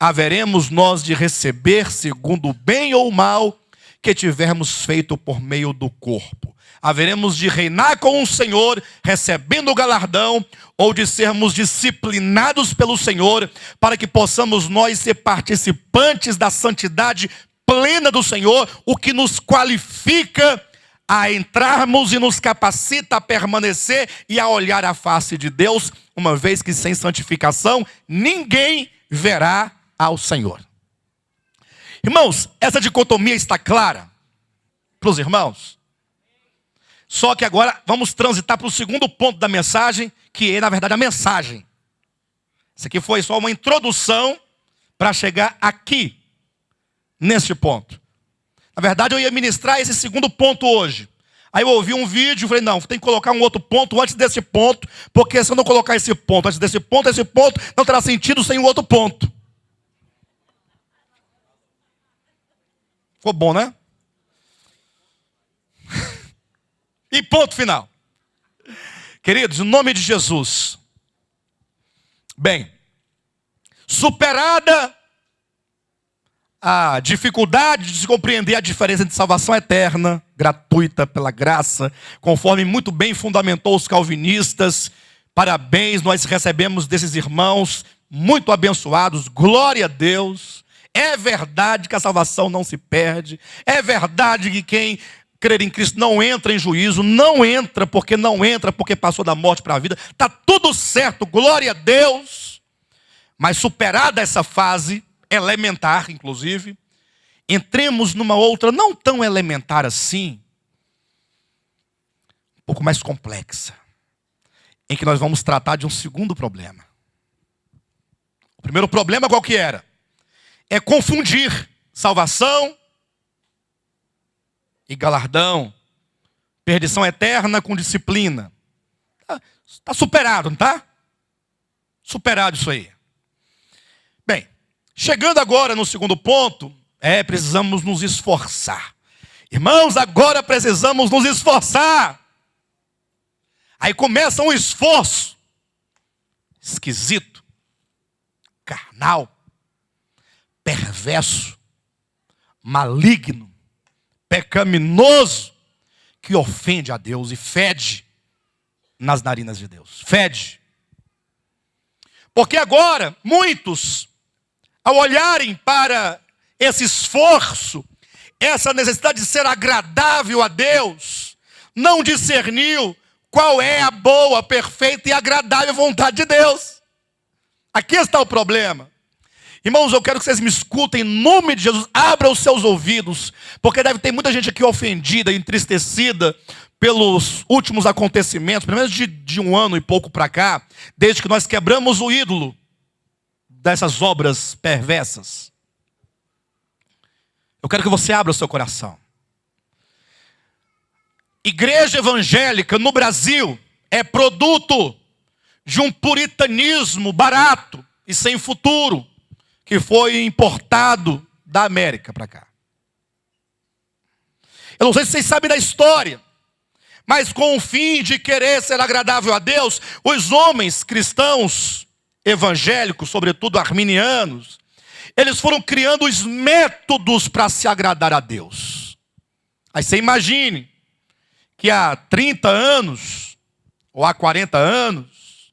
haveremos nós de receber, segundo o bem ou o mal, que tivermos feito por meio do corpo. Haveremos de reinar com o Senhor, recebendo o galardão, ou de sermos disciplinados pelo Senhor, para que possamos nós ser participantes da santidade plena do Senhor, o que nos qualifica a entrarmos e nos capacita a permanecer e a olhar a face de Deus, uma vez que sem santificação ninguém verá ao Senhor. Irmãos, essa dicotomia está clara para os irmãos? Só que agora vamos transitar para o segundo ponto da mensagem, que é, na verdade, a mensagem. Isso aqui foi só uma introdução para chegar aqui, neste ponto. Na verdade, eu ia ministrar esse segundo ponto hoje. Aí eu ouvi um vídeo e falei, não, tem que colocar um outro ponto antes desse ponto, porque se eu não colocar esse ponto antes desse ponto, esse ponto não terá sentido sem o outro ponto. Ficou bom, né? E ponto final. Queridos, em nome de Jesus. Bem, superada a dificuldade de se compreender a diferença entre salvação eterna, gratuita pela graça, conforme muito bem fundamentou os calvinistas, parabéns, nós recebemos desses irmãos muito abençoados, glória a Deus. É verdade que a salvação não se perde, é verdade que quem crer em Cristo não entra em juízo, não entra porque passou da morte para a vida, está tudo certo, glória a Deus. Mas superada essa fase elementar, inclusive, entremos numa outra não tão elementar assim, um pouco mais complexa, em que nós vamos tratar de um segundo problema. O primeiro problema qual que era? É confundir salvação e galardão, perdição eterna com disciplina. Está superado, não está? Superado isso aí. Bem, chegando agora no segundo ponto, precisamos nos esforçar. Irmãos, agora precisamos nos esforçar. Aí começa um esforço esquisito, carnal, perverso, maligno, pecaminoso, que ofende a Deus e fede nas narinas de Deus. Fede. Porque agora, muitos, ao olharem para esse esforço, essa necessidade de ser agradável a Deus, não discerniu qual é a boa, perfeita e agradável vontade de Deus. Aqui está o problema. Irmãos, eu quero que vocês me escutem em nome de Jesus. Abra os seus ouvidos, porque deve ter muita gente aqui ofendida, entristecida pelos últimos acontecimentos, pelo menos de um ano e pouco para cá, desde que nós quebramos o ídolo dessas obras perversas. Eu quero que você abra o seu coração. Igreja evangélica no Brasil é produto de um puritanismo barato e sem futuro, que foi importado da América para cá. Eu não sei se vocês sabem da história, mas com o fim de querer ser agradável a Deus, os homens cristãos evangélicos, sobretudo arminianos, eles foram criando os métodos para se agradar a Deus. Aí você imagine que há 30 anos, ou há 40 anos,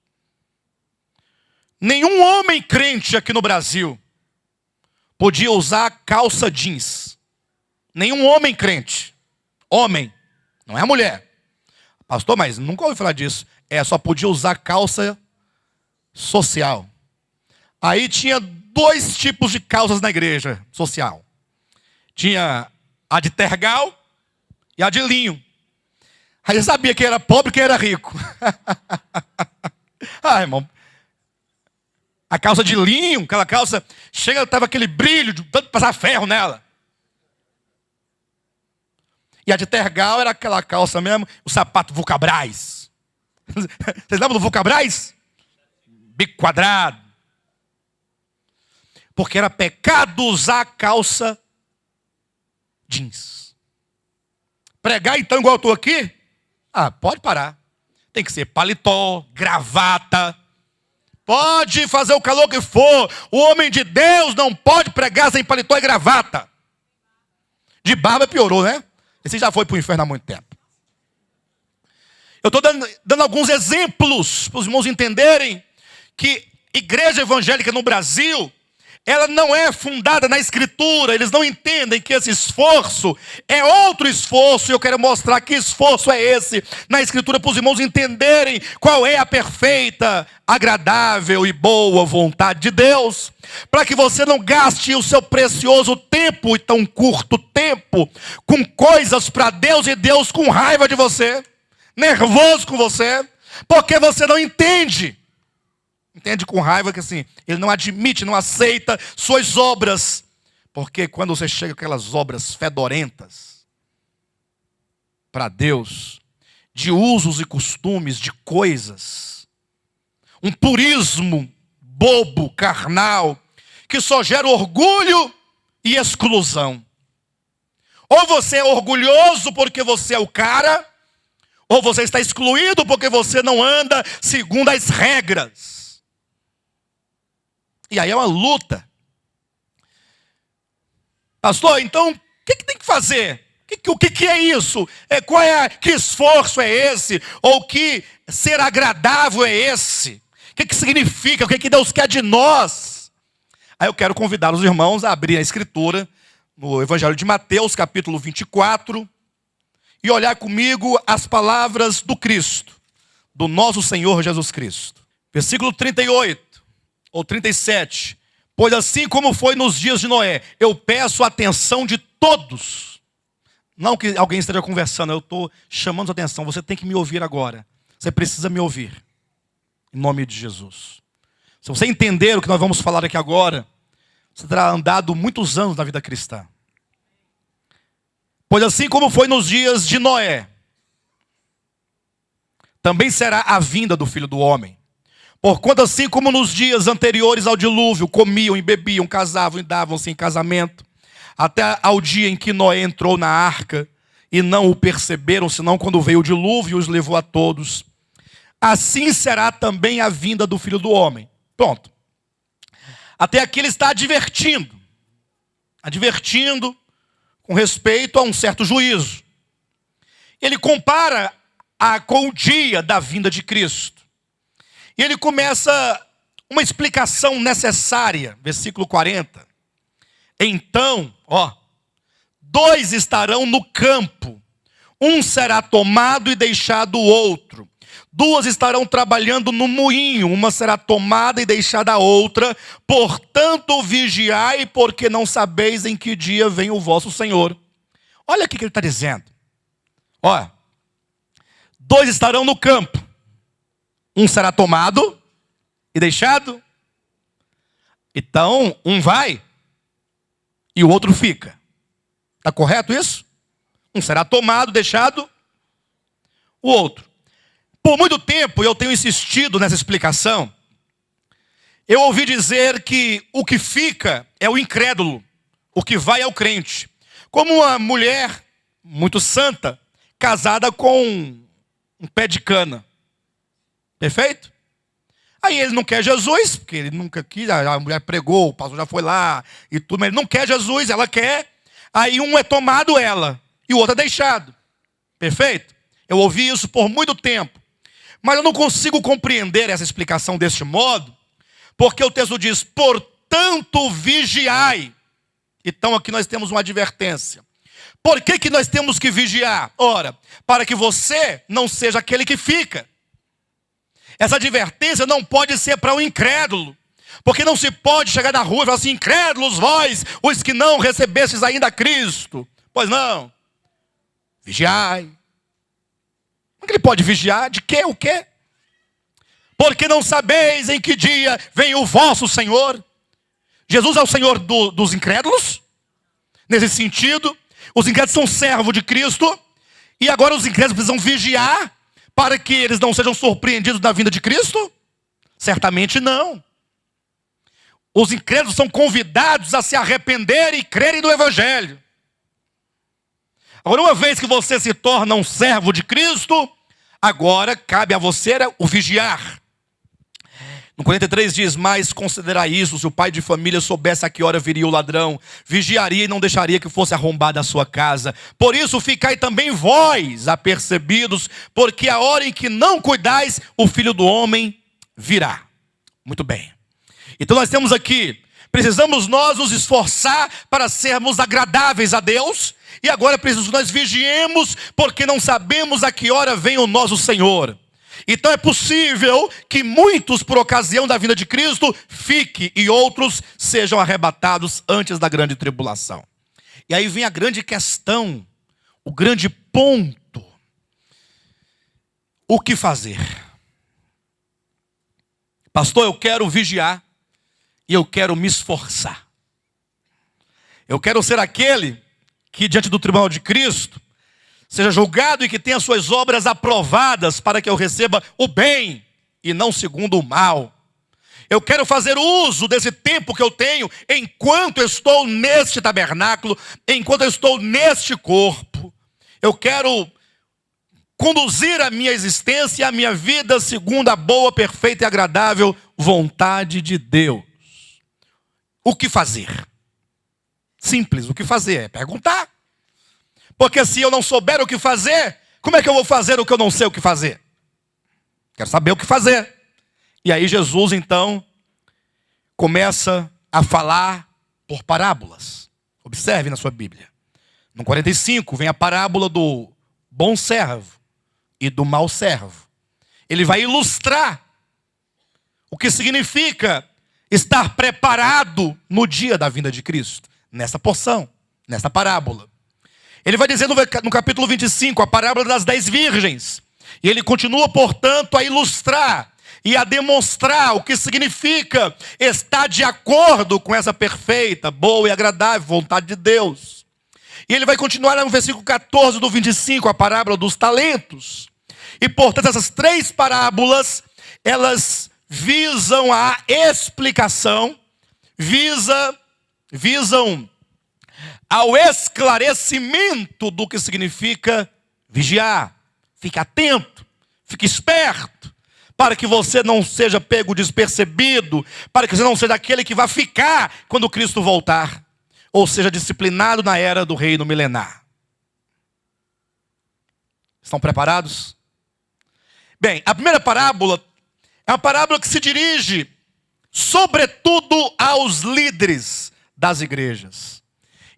nenhum homem crente aqui no Brasil podia usar calça jeans. Nenhum homem crente. Homem, não é mulher. Pastor, mas nunca ouvi falar disso. Só podia usar calça social. Aí tinha 2 tipos de calças na igreja social. Tinha a de tergal e a de linho. Aí eu sabia quem era pobre e quem era rico. Irmão. A calça de linho, aquela calça, estava aquele brilho, de tanto passar ferro nela. E a de tergal era aquela calça mesmo, o sapato Vulcabras. Vocês lembram do Vulcabras? Bico quadrado. Porque era pecado usar calça jeans. Pregar então igual eu estou aqui? Pode parar. Tem que ser paletó, gravata. Pode fazer o calor que for. O homem de Deus não pode pregar sem paletó e gravata. De barba piorou, né? Esse já foi para o inferno há muito tempo. Eu estou dando alguns exemplos para os irmãos entenderem que igreja evangélica no Brasil, ela não é fundada na Escritura. Eles não entendem que esse esforço é outro esforço. E eu quero mostrar que esforço é esse na Escritura para os irmãos entenderem qual é a perfeita, agradável e boa vontade de Deus. Para que você não gaste o seu precioso tempo e tão curto tempo com coisas para Deus e Deus com raiva de você, nervoso com você, porque você não entende. Entende com raiva que assim, ele não admite, não aceita suas obras. Porque quando você chega com aquelas obras fedorentas para Deus, de usos e costumes, de coisas, um purismo bobo, carnal, que só gera orgulho e exclusão. Ou você é orgulhoso porque você é o cara, ou você está excluído porque você não anda segundo as regras. E aí é uma luta. Pastor, então, o que tem que fazer? O que é isso? Que esforço é esse? Ou que ser agradável é esse? O que significa? O que Deus quer de nós? Aí eu quero convidar os irmãos a abrir a Escritura no Evangelho de Mateus, capítulo 24, e olhar comigo as palavras do Cristo, do nosso Senhor Jesus Cristo. Versículo 38. Ou 37, pois assim como foi nos dias de Noé, eu peço a atenção de todos. Não que alguém esteja conversando, eu estou chamando a atenção, você tem que me ouvir agora. Você precisa me ouvir, em nome de Jesus. Se você entender o que nós vamos falar aqui agora, você terá andado muitos anos na vida cristã. Pois assim como foi nos dias de Noé, também será a vinda do Filho do Homem. Porquanto assim como nos dias anteriores ao dilúvio, comiam e bebiam, casavam e davam-se em casamento, até ao dia em que Noé entrou na arca, e não o perceberam, senão quando veio o dilúvio e os levou a todos. Assim será também a vinda do Filho do Homem. Pronto. Até aqui ele está advertindo com respeito a um certo juízo. Ele compara com o dia da vinda de Cristo. E ele começa uma explicação necessária, versículo 40. Então, 2 estarão no campo, um será tomado e deixado o outro. 2 estarão trabalhando no moinho, uma será tomada e deixada a outra. Portanto, vigiai, porque não sabeis em que dia vem o vosso Senhor. Olha o que ele está dizendo. 2 estarão no campo. Um será tomado e deixado. Então, um vai e o outro fica. Está correto isso? Um será tomado, deixado, o outro. Por muito tempo eu tenho insistido nessa explicação. Eu ouvi dizer que o que fica é o incrédulo, o que vai é o crente. Como uma mulher muito santa, casada com um pé de cana. Perfeito? Aí ele não quer Jesus, porque ele nunca quis, a mulher pregou, o pastor já foi lá e tudo, mas ele não quer Jesus, ela quer. Aí um é tomado ela e o outro é deixado. Perfeito? Eu ouvi isso por muito tempo. Mas eu não consigo compreender essa explicação deste modo, porque o texto diz, portanto vigiai. Então aqui nós temos uma advertência. Por que nós temos que vigiar? Ora, para que você não seja aquele que fica. Essa advertência não pode ser para o incrédulo. Porque não se pode chegar na rua e falar assim, incrédulos vós, os que não recebestes ainda Cristo. Pois não. Vigiai. Como que ele pode vigiar? De quê? O quê? Porque não sabeis em que dia vem o vosso Senhor. Jesus é o Senhor dos incrédulos? Nesse sentido, os incrédulos são servos de Cristo. E agora os incrédulos precisam vigiar para que eles não sejam surpreendidos na vinda de Cristo? Certamente não. Os incrédulos são convidados a se arrepender e crerem no Evangelho. Agora, uma vez que você se torna um servo de Cristo, agora cabe a você o vigiar. No 43 diz, mas considerai isso, se o pai de família soubesse a que hora viria o ladrão, vigiaria e não deixaria que fosse arrombada a sua casa. Por isso ficai também vós apercebidos, porque a hora em que não cuidais, o Filho do Homem virá. Muito bem. Então nós temos aqui, precisamos nós nos esforçar para sermos agradáveis a Deus, e agora precisamos que nós vigiemos, porque não sabemos a que hora vem o nosso Senhor. Então é possível que muitos, por ocasião da vinda de Cristo, fiquem e outros sejam arrebatados antes da grande tribulação. E aí vem a grande questão, o grande ponto. O que fazer? Pastor, eu quero vigiar e eu quero me esforçar. Eu quero ser aquele que diante do tribunal de Cristo seja julgado e que tenha suas obras aprovadas para que eu receba o bem e não segundo o mal. Eu quero fazer uso desse tempo que eu tenho enquanto eu estou neste tabernáculo, enquanto eu estou neste corpo. Eu quero conduzir a minha existência e a minha vida segundo a boa, perfeita e agradável vontade de Deus. O que fazer? Simples, o que fazer? É perguntar. Porque se eu não souber o que fazer, como é que eu vou fazer o que eu não sei o que fazer? Quero saber o que fazer. E aí Jesus então começa a falar por parábolas. Observe na sua Bíblia. No 45 vem a parábola do bom servo e do mau servo. Ele vai ilustrar o que significa estar preparado no dia da vinda de Cristo. Nessa porção, nessa parábola. Ele vai dizer no capítulo 25, a parábola das 10 virgens. E ele continua, portanto, a ilustrar e a demonstrar o que significa estar de acordo com essa perfeita, boa e agradável vontade de Deus. E ele vai continuar no versículo 14 do 25, a parábola dos talentos. E, portanto, essas 3 parábolas, elas visam a explicação, visam ao esclarecimento do que significa vigiar. Fique atento, fique esperto, para que você não seja pego despercebido, para que você não seja aquele que vai ficar quando Cristo voltar, ou seja, disciplinado na era do reino milenar. Estão preparados? Bem, a primeira parábola é uma parábola que se dirige sobretudo aos líderes das igrejas.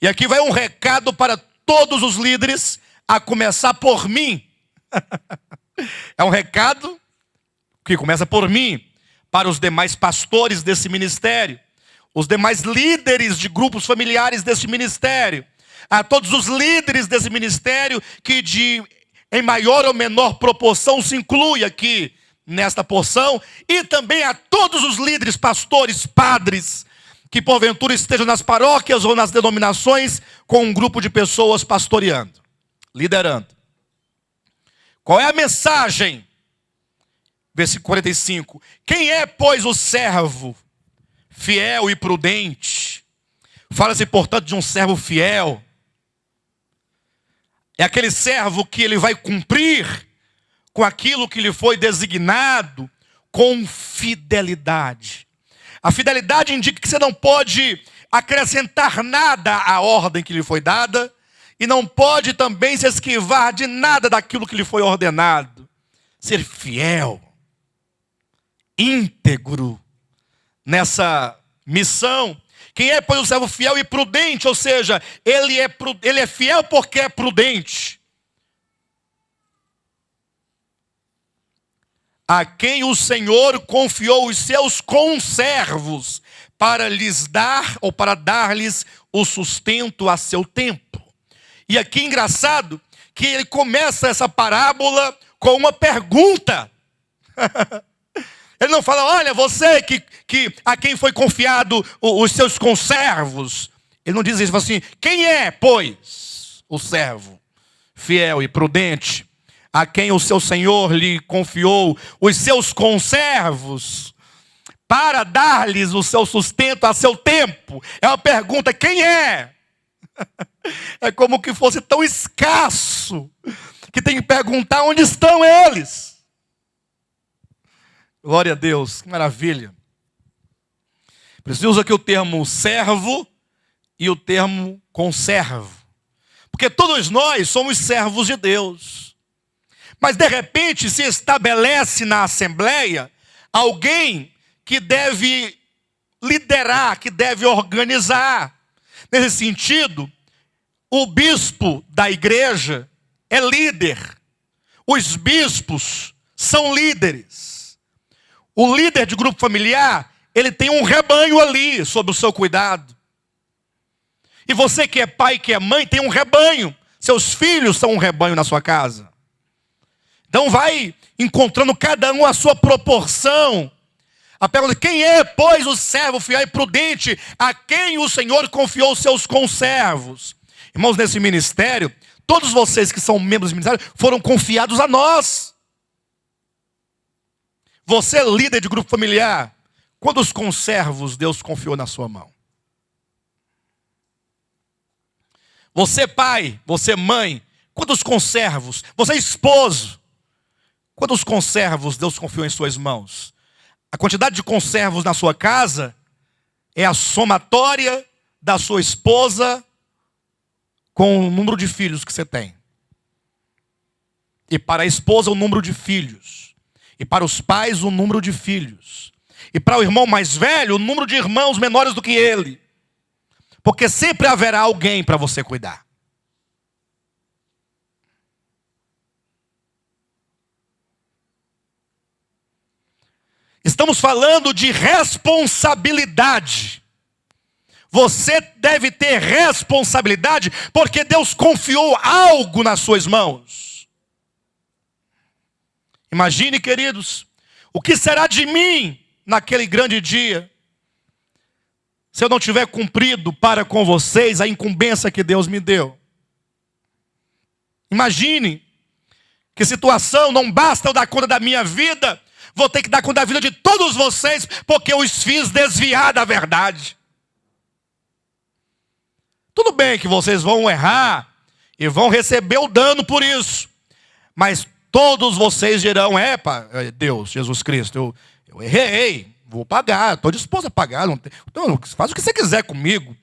E aqui vai um recado para todos os líderes, a começar por mim. É um recado que começa por mim, para os demais pastores desse ministério, os demais líderes de grupos familiares desse ministério, a todos os líderes desse ministério que em maior ou menor proporção se inclui aqui nesta porção, e também a todos os líderes, pastores, padres, que porventura estejam nas paróquias ou nas denominações com um grupo de pessoas pastoreando, liderando. Qual é a mensagem? Versículo 45. Quem é, pois, o servo fiel e prudente? Fala-se, portanto, de um servo fiel. É aquele servo que ele vai cumprir com aquilo que lhe foi designado com fidelidade. A fidelidade indica que você não pode acrescentar nada à ordem que lhe foi dada e não pode também se esquivar de nada daquilo que lhe foi ordenado. Ser fiel, íntegro nessa missão. Quem é, pois, o servo fiel e prudente, ou seja, ele é fiel porque é prudente. A quem o Senhor confiou os seus conservos para lhes dar, ou para dar-lhes o sustento a seu tempo. E aqui é engraçado que ele começa essa parábola com uma pergunta. Ele não fala, olha, você a quem foi confiado os seus conservos. Ele não diz isso, ele fala assim, quem é, pois, o servo fiel e prudente, a quem o seu Senhor lhe confiou os seus conservos, para dar-lhes o seu sustento a seu tempo? É uma pergunta, quem é? É como que fosse tão escasso, que tem que perguntar onde estão eles. Glória a Deus, que maravilha. Preciso usar aqui o termo servo e o termo conservo. Porque todos nós somos servos de Deus. Mas de repente se estabelece na Assembleia alguém que deve liderar, que deve organizar. Nesse sentido, o bispo da igreja é líder. Os bispos são líderes. O líder de grupo familiar, ele tem um rebanho ali sob o seu cuidado. E você que é pai, que é mãe, tem um rebanho. Seus filhos são um rebanho na sua casa. Então vai encontrando cada um a sua proporção. A pergunta, quem é, pois, o servo fiel e prudente, a quem o Senhor confiou os seus conservos? Irmãos, nesse ministério, todos vocês que são membros do ministério foram confiados a nós. Você é líder de grupo familiar. Quantos conservos Deus confiou na sua mão? Você pai, você mãe, quantos conservos? Você esposo, quantos conservos Deus confiou em suas mãos? A quantidade de conservos na sua casa é a somatória da sua esposa com o número de filhos que você tem. E para a esposa o número de filhos. E para os pais o número de filhos. E para o irmão mais velho o número de irmãos menores do que ele. Porque sempre haverá alguém para você cuidar. Estamos falando de responsabilidade. Você deve ter responsabilidade porque Deus confiou algo nas suas mãos. Imagine, queridos, o que será de mim naquele grande dia se eu não tiver cumprido para com vocês a incumbência que Deus me deu. Imagine que situação, não basta eu dar conta da minha vida, vou ter que dar conta da vida de todos vocês, porque eu os fiz desviar da verdade. Tudo bem que vocês vão errar e vão receber o dano por isso, mas todos vocês dirão, Deus, Jesus Cristo, eu errei. Vou pagar, estou disposto a pagar. Então, faz o que você quiser comigo.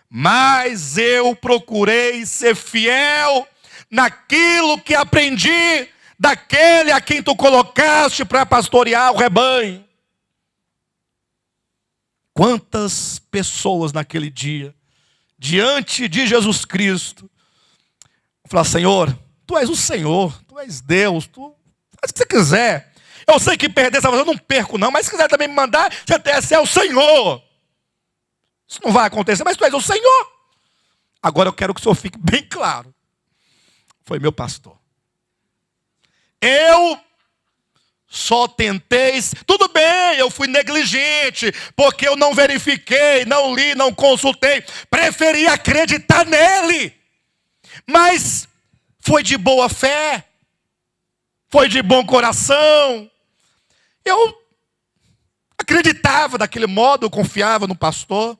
Mas eu procurei ser fiel naquilo que aprendi daquele a quem tu colocaste para pastorear o rebanho. Quantas pessoas naquele dia, diante de Jesus Cristo, falaram, Senhor, tu és o Senhor, tu és Deus, tu faz o que você quiser. Eu sei que perder essa eu não perco não, mas se quiser também me mandar, você é o Senhor. Isso não vai acontecer, mas tu és o Senhor. Agora eu quero que o Senhor fique bem claro. Foi meu pastor. Eu só tentei, tudo bem, eu fui negligente, porque eu não verifiquei, não li, não consultei, preferi acreditar nele. Mas foi de boa fé, foi de bom coração. Eu acreditava daquele modo, eu confiava no pastor.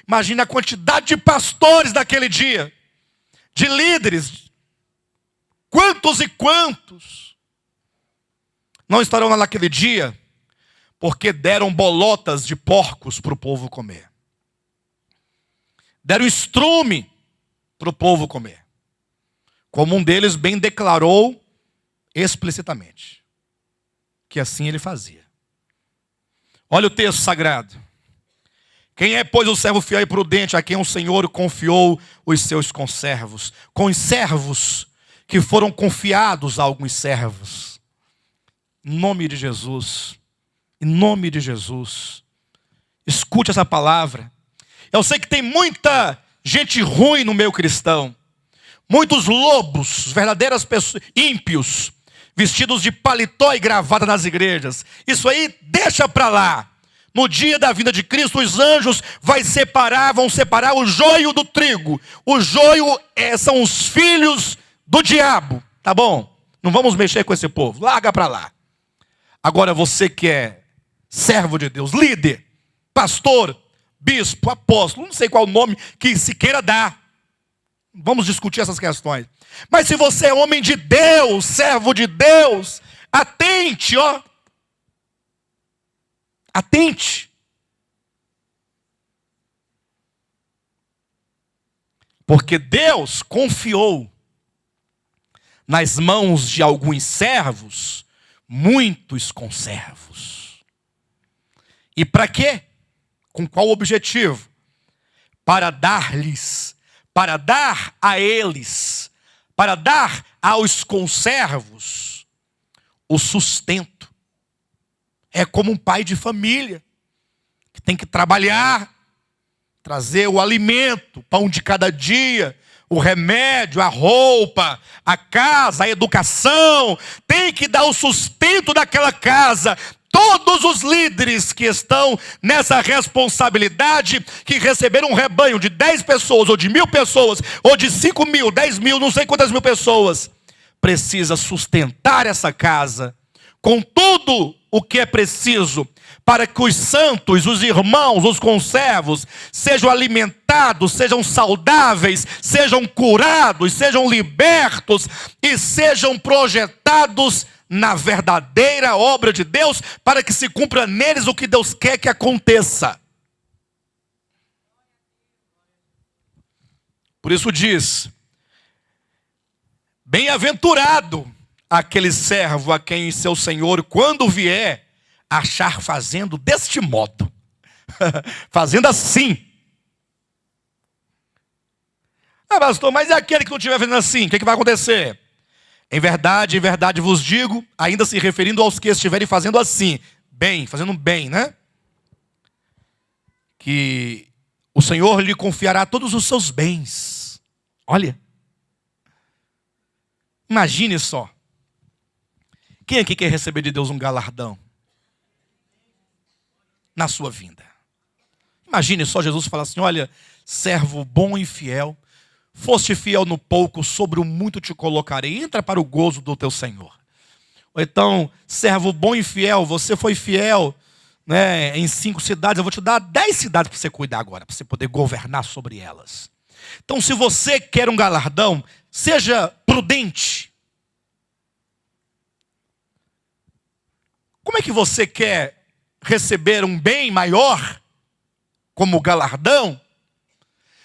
Imagina a quantidade de pastores daquele dia, de líderes, Quantos e quantos não estarão lá naquele dia porque deram bolotas de porcos para o povo comer? Deram estrume para o povo comer. Como um deles bem declarou explicitamente que assim ele fazia. Olha o texto sagrado. Quem é, pois, o servo fiel e prudente, a quem o Senhor confiou os seus conservos? Com os servos que foram confiados a alguns servos. Em nome de Jesus. Em nome de Jesus. Escute essa palavra. Eu sei que tem muita gente ruim no meio cristão. Muitos lobos, verdadeiras pessoas, ímpios, vestidos de paletó e gravata nas igrejas. Isso aí deixa para lá. No dia da vinda de Cristo, os anjos vão separar o joio do trigo. O joio são os filhos do diabo. Tá bom? Não vamos mexer com esse povo. Larga para lá. Agora você que é servo de Deus, líder, pastor, bispo, apóstolo, não sei qual o nome que se queira dar. Vamos discutir essas questões. Mas se você é homem de Deus, servo de Deus, atente, ó. Atente. Porque Deus confiou nas mãos de alguns servos muitos conservos. E para quê? Com qual objetivo? Para dar-lhes, para dar a eles, para dar aos conservos o sustento. É como um pai de família, que tem que trabalhar, trazer o alimento, o pão de cada dia, o remédio, a roupa, a casa, a educação. Tem que dar o sustento daquela casa. Todos os líderes que estão nessa responsabilidade, que receberam um rebanho de 10 pessoas, ou de 1.000 pessoas, ou de 5.000, 10.000, não sei quantas mil pessoas, precisa sustentar essa casa com tudo o que é preciso para que os santos, os irmãos, os conservos sejam alimentados, sejam saudáveis, sejam curados, sejam libertos e sejam projetados na verdadeira obra de Deus, para que se cumpra neles o que Deus quer que aconteça. Por isso diz: bem-aventurado aquele servo a quem seu senhor, quando vier, achar fazendo deste modo. Fazendo assim. Ah, pastor, mas e aquele que não estiver fazendo assim? O que vai acontecer? Em verdade vos digo, ainda se referindo aos que estiverem fazendo assim, bem, fazendo bem, né? Que o Senhor lhe confiará todos os seus bens. Olha. Imagine só. Quem aqui quer receber de Deus um galardão na sua vinda? Imagine só Jesus falar assim: olha, servo bom e fiel, foste fiel no pouco, sobre o muito te colocarei, entra para o gozo do teu Senhor. Ou então, servo bom e fiel, você foi fiel, né, em 5 cidades, eu vou te dar 10 cidades para você cuidar agora, para você poder governar sobre elas. Então, se você quer um galardão, seja prudente. Como é que você quer receber um bem maior como galardão,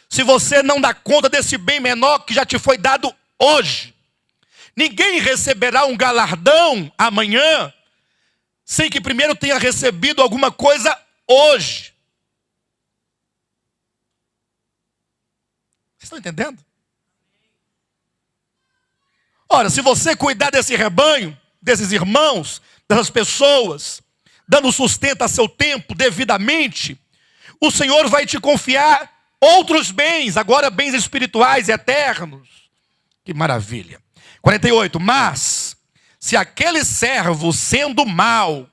se você não dá conta desse bem menor que já te foi dado hoje? Ninguém receberá um galardão amanhã sem que primeiro tenha recebido alguma coisa hoje. Vocês estão entendendo? Ora, se você cuidar desse rebanho, desses irmãos, dessas pessoas, dando sustento a seu tempo devidamente, o Senhor vai te confiar outros bens, agora bens espirituais e eternos. Que maravilha. 48, mas se aquele servo sendo mau,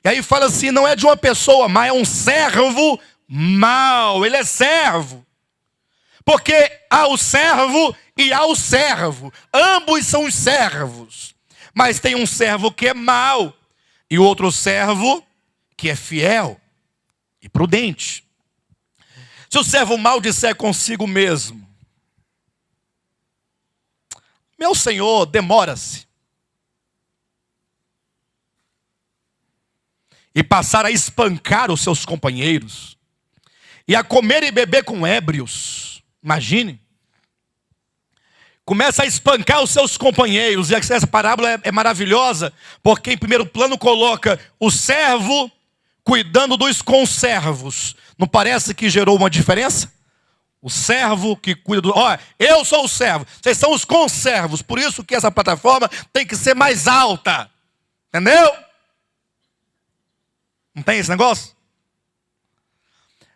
e aí fala assim, não é de uma pessoa má, é um servo mau, ele é servo. Porque há o servo e há o servo, ambos são os servos. Mas tem um servo que é mau e outro servo que é fiel e prudente. Se o servo mau disser consigo mesmo: meu senhor demora-se. E passar a espancar os seus companheiros, e a comer e beber com ébrios. Imagine. Começa a espancar os seus companheiros. E essa parábola é maravilhosa, porque em primeiro plano coloca o servo cuidando dos conservos. Não parece que gerou uma diferença? O servo que cuida do... Olha, eu sou o servo, vocês são os conservos. Por isso que essa plataforma tem que ser mais alta. Entendeu? Não tem esse negócio?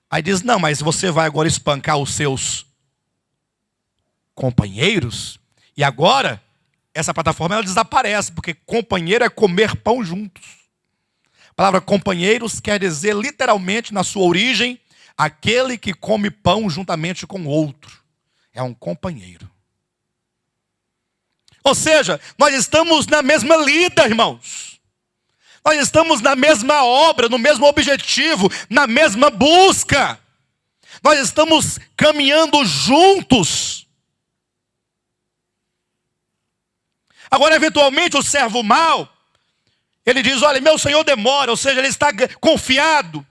Aí diz, não, mas você vai agora espancar os seus companheiros? E agora, essa plataforma ela desaparece, porque companheiro é comer pão juntos. A palavra companheiros quer dizer literalmente, na sua origem, aquele que come pão juntamente com o outro. É um companheiro. Ou seja, nós estamos na mesma lida, irmãos. Nós estamos na mesma obra, no mesmo objetivo, na mesma busca. Nós estamos caminhando juntos. Agora, eventualmente, o servo mau, ele diz, olha, meu senhor demora, ou seja, ele está confiado,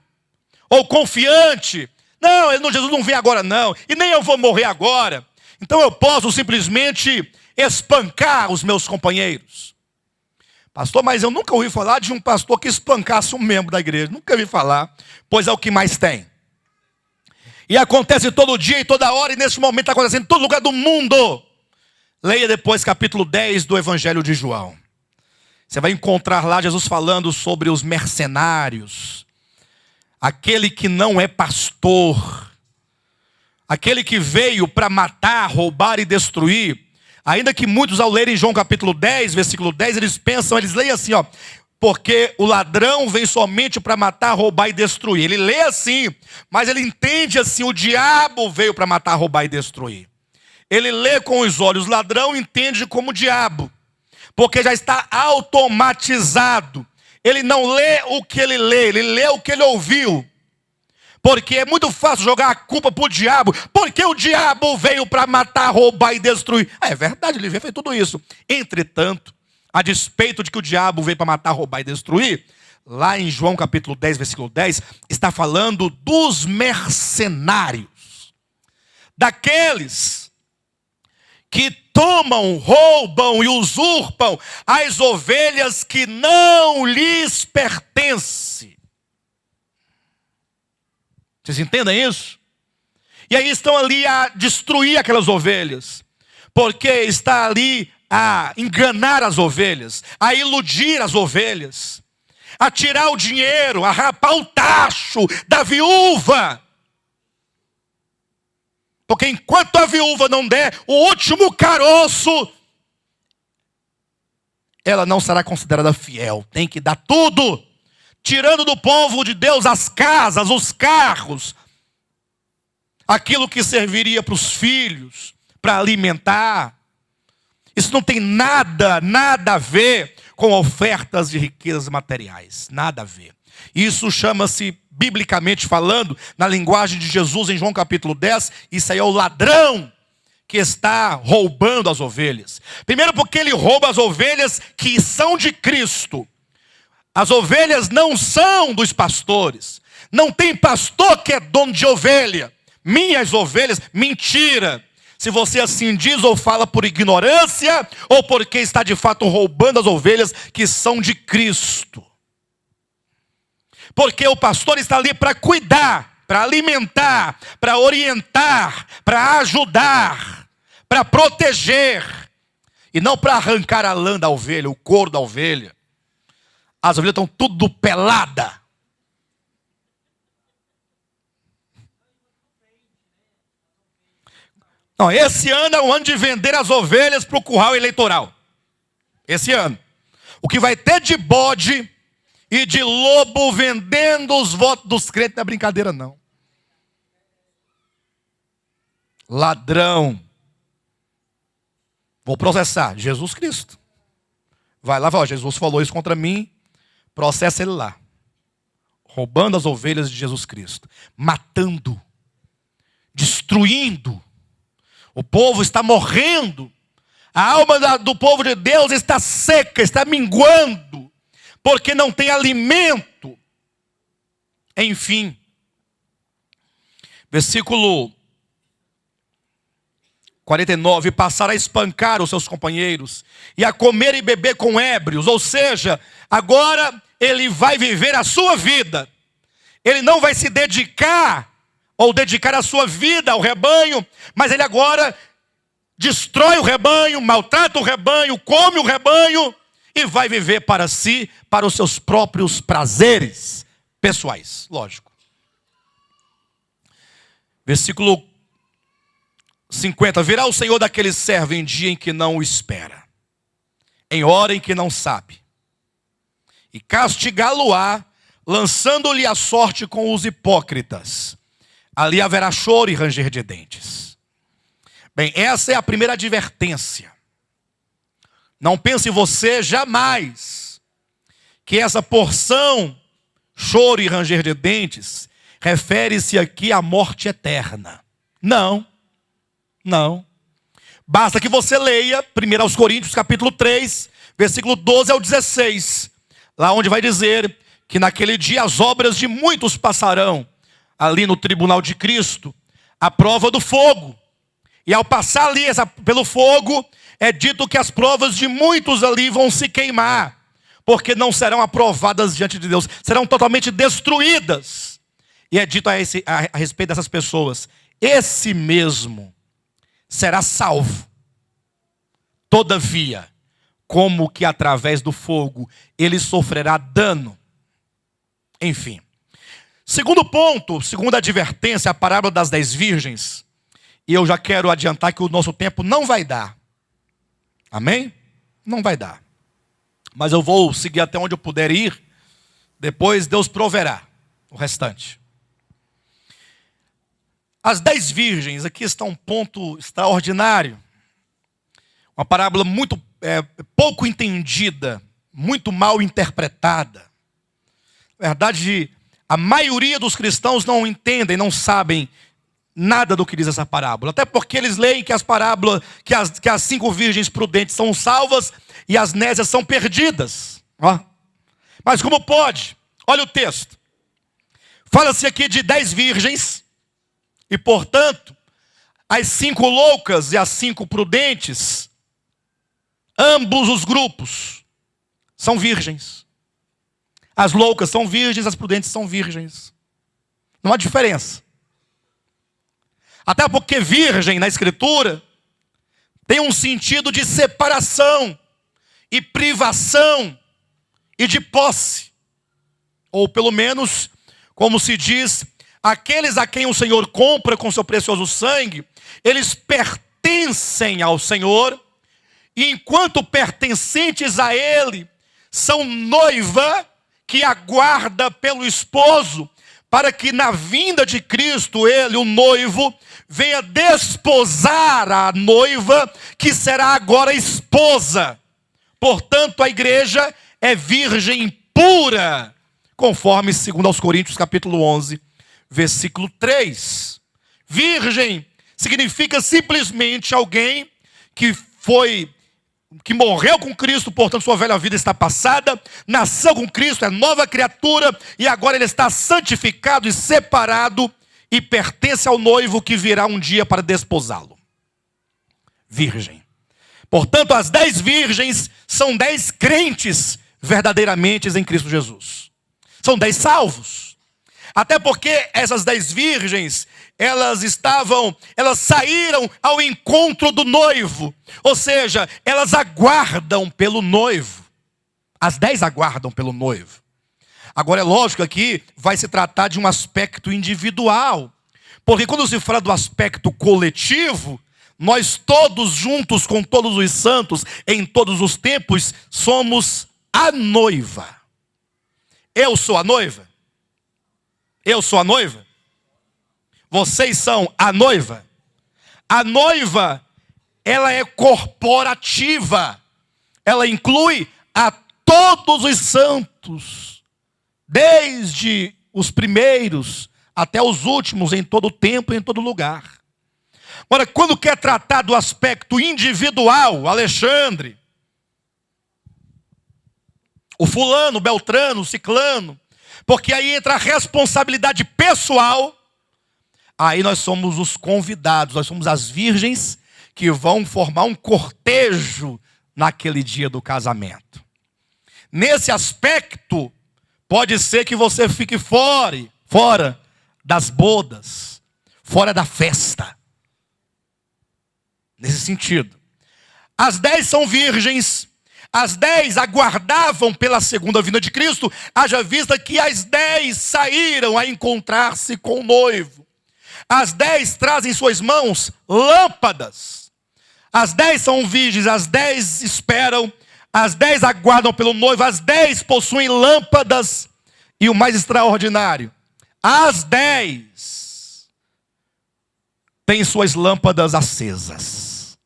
ou confiante. Não, Jesus não vem agora não, e nem eu vou morrer agora. Então eu posso simplesmente espancar os meus companheiros. Pastor, mas eu nunca ouvi falar de um pastor que espancasse um membro da igreja. Nunca ouvi falar, pois é o que mais tem. E acontece todo dia e toda hora, e nesse momento está acontecendo em todo lugar do mundo. Leia depois capítulo 10 do Evangelho de João. Você vai encontrar lá Jesus falando sobre os mercenários. Aquele que não é pastor. Aquele que veio para matar, roubar e destruir. Ainda que muitos ao lerem João capítulo 10, versículo 10, eles leem assim, ó. Porque o ladrão vem somente para matar, roubar e destruir. Ele lê assim, mas ele entende assim, o diabo veio para matar, roubar e destruir. Ele lê com os olhos, o ladrão entende como diabo. Porque já está automatizado. Ele não lê o que ele lê o que ele ouviu. Porque é muito fácil jogar a culpa para o diabo. Porque o diabo veio para matar, roubar e destruir. É verdade, ele fez tudo isso. Entretanto, a despeito de que o diabo veio para matar, roubar e destruir, lá em João capítulo 10, versículo 10, está falando dos mercenários. Daqueles que tomam, roubam e usurpam as ovelhas que não lhes pertencem. Vocês entendem isso? E aí estão ali a destruir aquelas ovelhas. Porque está ali a enganar as ovelhas, a iludir as ovelhas, a tirar o dinheiro, a rapar o tacho da viúva. Porque enquanto a viúva não der o último caroço, ela não será considerada fiel. Tem que dar tudo. Tirando do povo de Deus as casas, os carros, aquilo que serviria para os filhos, para alimentar. Isso não tem nada a ver com ofertas de riquezas materiais. Nada a ver. Isso chama-se, biblicamente falando, na linguagem de Jesus em João capítulo 10, isso aí é o ladrão que está roubando as ovelhas. Primeiro porque ele rouba as ovelhas que são de Cristo. As ovelhas não são dos pastores. Não tem pastor que é dono de ovelha. Minhas ovelhas, mentira. Se você assim diz ou fala por ignorância, ou porque está de fato roubando as ovelhas que são de Cristo. Porque o pastor está ali para cuidar, para alimentar, para orientar, para ajudar, para proteger. E não para arrancar a lã da ovelha, o couro da ovelha. As ovelhas estão tudo pelada. Não, esse ano é o ano de vender as ovelhas para o curral eleitoral. Esse ano. O que vai ter de bode e de lobo vendendo os votos dos crentes não é brincadeira não. Ladrão. Vou processar Jesus Cristo. Vai lá, vai, Jesus falou isso contra mim. Processa ele lá. Roubando as ovelhas de Jesus Cristo. Matando. Destruindo. O povo está morrendo. A alma do povo de Deus está seca, está minguando, porque não tem alimento. Enfim, versículo 49, passar a espancar os seus companheiros e a comer e beber com ébrios, ou seja, agora ele vai viver a sua vida, ele não vai se dedicar, ou dedicar a sua vida ao rebanho, mas ele agora destrói o rebanho, maltrata o rebanho, come o rebanho, e vai viver para si, para os seus próprios prazeres pessoais, lógico. Versículo 50, virá o Senhor daquele servo em dia em que não o espera, em hora em que não sabe, e castigá-lo-á, lançando-lhe a sorte com os hipócritas. Ali haverá choro e ranger de dentes. Bem, essa é a primeira advertência. Não pense você jamais que essa porção, choro e ranger de dentes, refere-se aqui à morte eterna. Não. Não. Basta que você leia 1 Coríntios capítulo 3, versículo 12 ao 16. Lá onde vai dizer que naquele dia as obras de muitos passarão ali no tribunal de Cristo, a prova do fogo. E ao passar ali pelo fogo, é dito que as provas de muitos ali vão se queimar, porque não serão aprovadas diante de Deus, serão totalmente destruídas. E é dito a respeito dessas pessoas, esse mesmo será salvo. Todavia, como que através do fogo ele sofrerá dano. Enfim. Segundo ponto, segunda advertência, a parábola das 10 virgens. E eu já quero adiantar que o nosso tempo não vai dar. Amém? Não vai dar. Mas eu vou seguir até onde eu puder ir. Depois Deus proverá o restante. As 10 virgens, aqui está um ponto extraordinário. Uma parábola muito pouco entendida, muito mal interpretada. Na verdade, a maioria dos cristãos não entendem, não sabem nada do que diz essa parábola. Até porque eles leem que as parábolas, que as 5 virgens prudentes são salvas e as nésias são perdidas. Ó. Mas como pode? Olha o texto. Fala-se aqui de 10 virgens. E, portanto, as 5 loucas e as 5 prudentes, ambos os grupos são virgens. As loucas são virgens, as prudentes são virgens. Não há diferença. Até porque virgem na Escritura tem um sentido de separação e privação e de posse. Ou pelo menos, como se diz, aqueles a quem o Senhor compra com seu precioso sangue, eles pertencem ao Senhor, e enquanto pertencentes a Ele, são noiva que aguarda pelo esposo, para que na vinda de Cristo, Ele, o noivo, venha desposar a noiva, que será agora esposa. Portanto, a igreja é virgem pura, conforme 2 Coríntios capítulo 11, versículo 3. Virgem significa simplesmente alguém que morreu com Cristo, portanto sua velha vida está passada, nasceu com Cristo, é nova criatura, e agora ele está santificado e separado, e pertence ao noivo que virá um dia para desposá-lo. Virgem. Portanto, as 10 virgens são 10 crentes verdadeiramente em Cristo Jesus. São 10 salvos. Até porque essas 10 virgens, elas saíram ao encontro do noivo. Ou seja, elas aguardam pelo noivo. As 10 aguardam pelo noivo. Agora é lógico que aqui vai se tratar de um aspecto individual. Porque quando se fala do aspecto coletivo, nós todos juntos com todos os santos, em todos os tempos, somos a noiva. Eu sou a noiva? Eu sou a noiva? Vocês são a noiva? A noiva, ela é corporativa. Ela inclui a todos os santos, desde os primeiros até os últimos, em todo tempo e em todo lugar. Agora, quando quer tratar do aspecto individual, Alexandre, o fulano, o beltrano, o ciclano, porque aí entra a responsabilidade pessoal, aí nós somos os convidados, nós somos as virgens que vão formar um cortejo naquele dia do casamento. Nesse aspecto, pode ser que você fique fora das bodas, fora da festa. Nesse sentido. As 10 são virgens, as 10 aguardavam pela segunda vinda de Cristo, haja vista que as 10 saíram a encontrar-se com o noivo. As 10 trazem em suas mãos lâmpadas. As 10 são virgens, as 10 esperam, as 10 aguardam pelo noivo, as 10 possuem lâmpadas. E o mais extraordinário, as 10 têm suas lâmpadas acesas.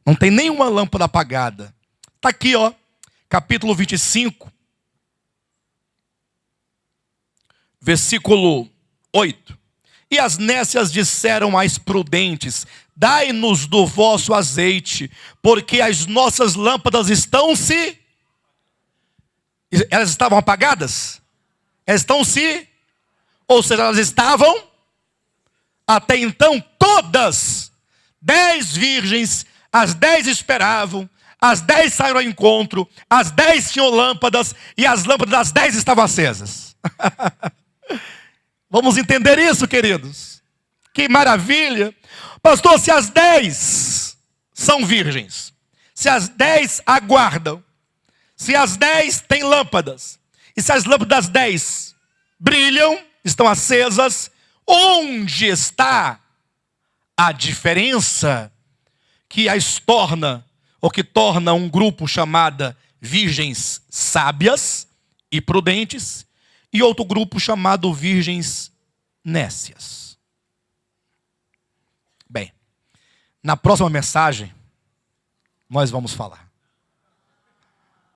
Não tem nenhuma lâmpada apagada. Está aqui, ó, capítulo 25, versículo 8. E as nécias disseram às prudentes: dai-nos do vosso azeite, porque as nossas lâmpadas elas estavam apagadas? Elas ou seja, elas estavam, até então, todas, 10 virgens, as 10 esperavam, as 10 saíram ao encontro, as 10 tinham lâmpadas, e as lâmpadas das 10 estavam acesas. Vamos entender isso, queridos? Que maravilha! Pastor, se as 10 são virgens, se as 10 aguardam, se as 10 têm lâmpadas, e se as lâmpadas das 10 brilham, estão acesas, onde está a diferença que as torna, ou que torna um grupo chamado virgens sábias e prudentes, e outro grupo chamado virgens nécias? Bem, na próxima mensagem, nós vamos falar.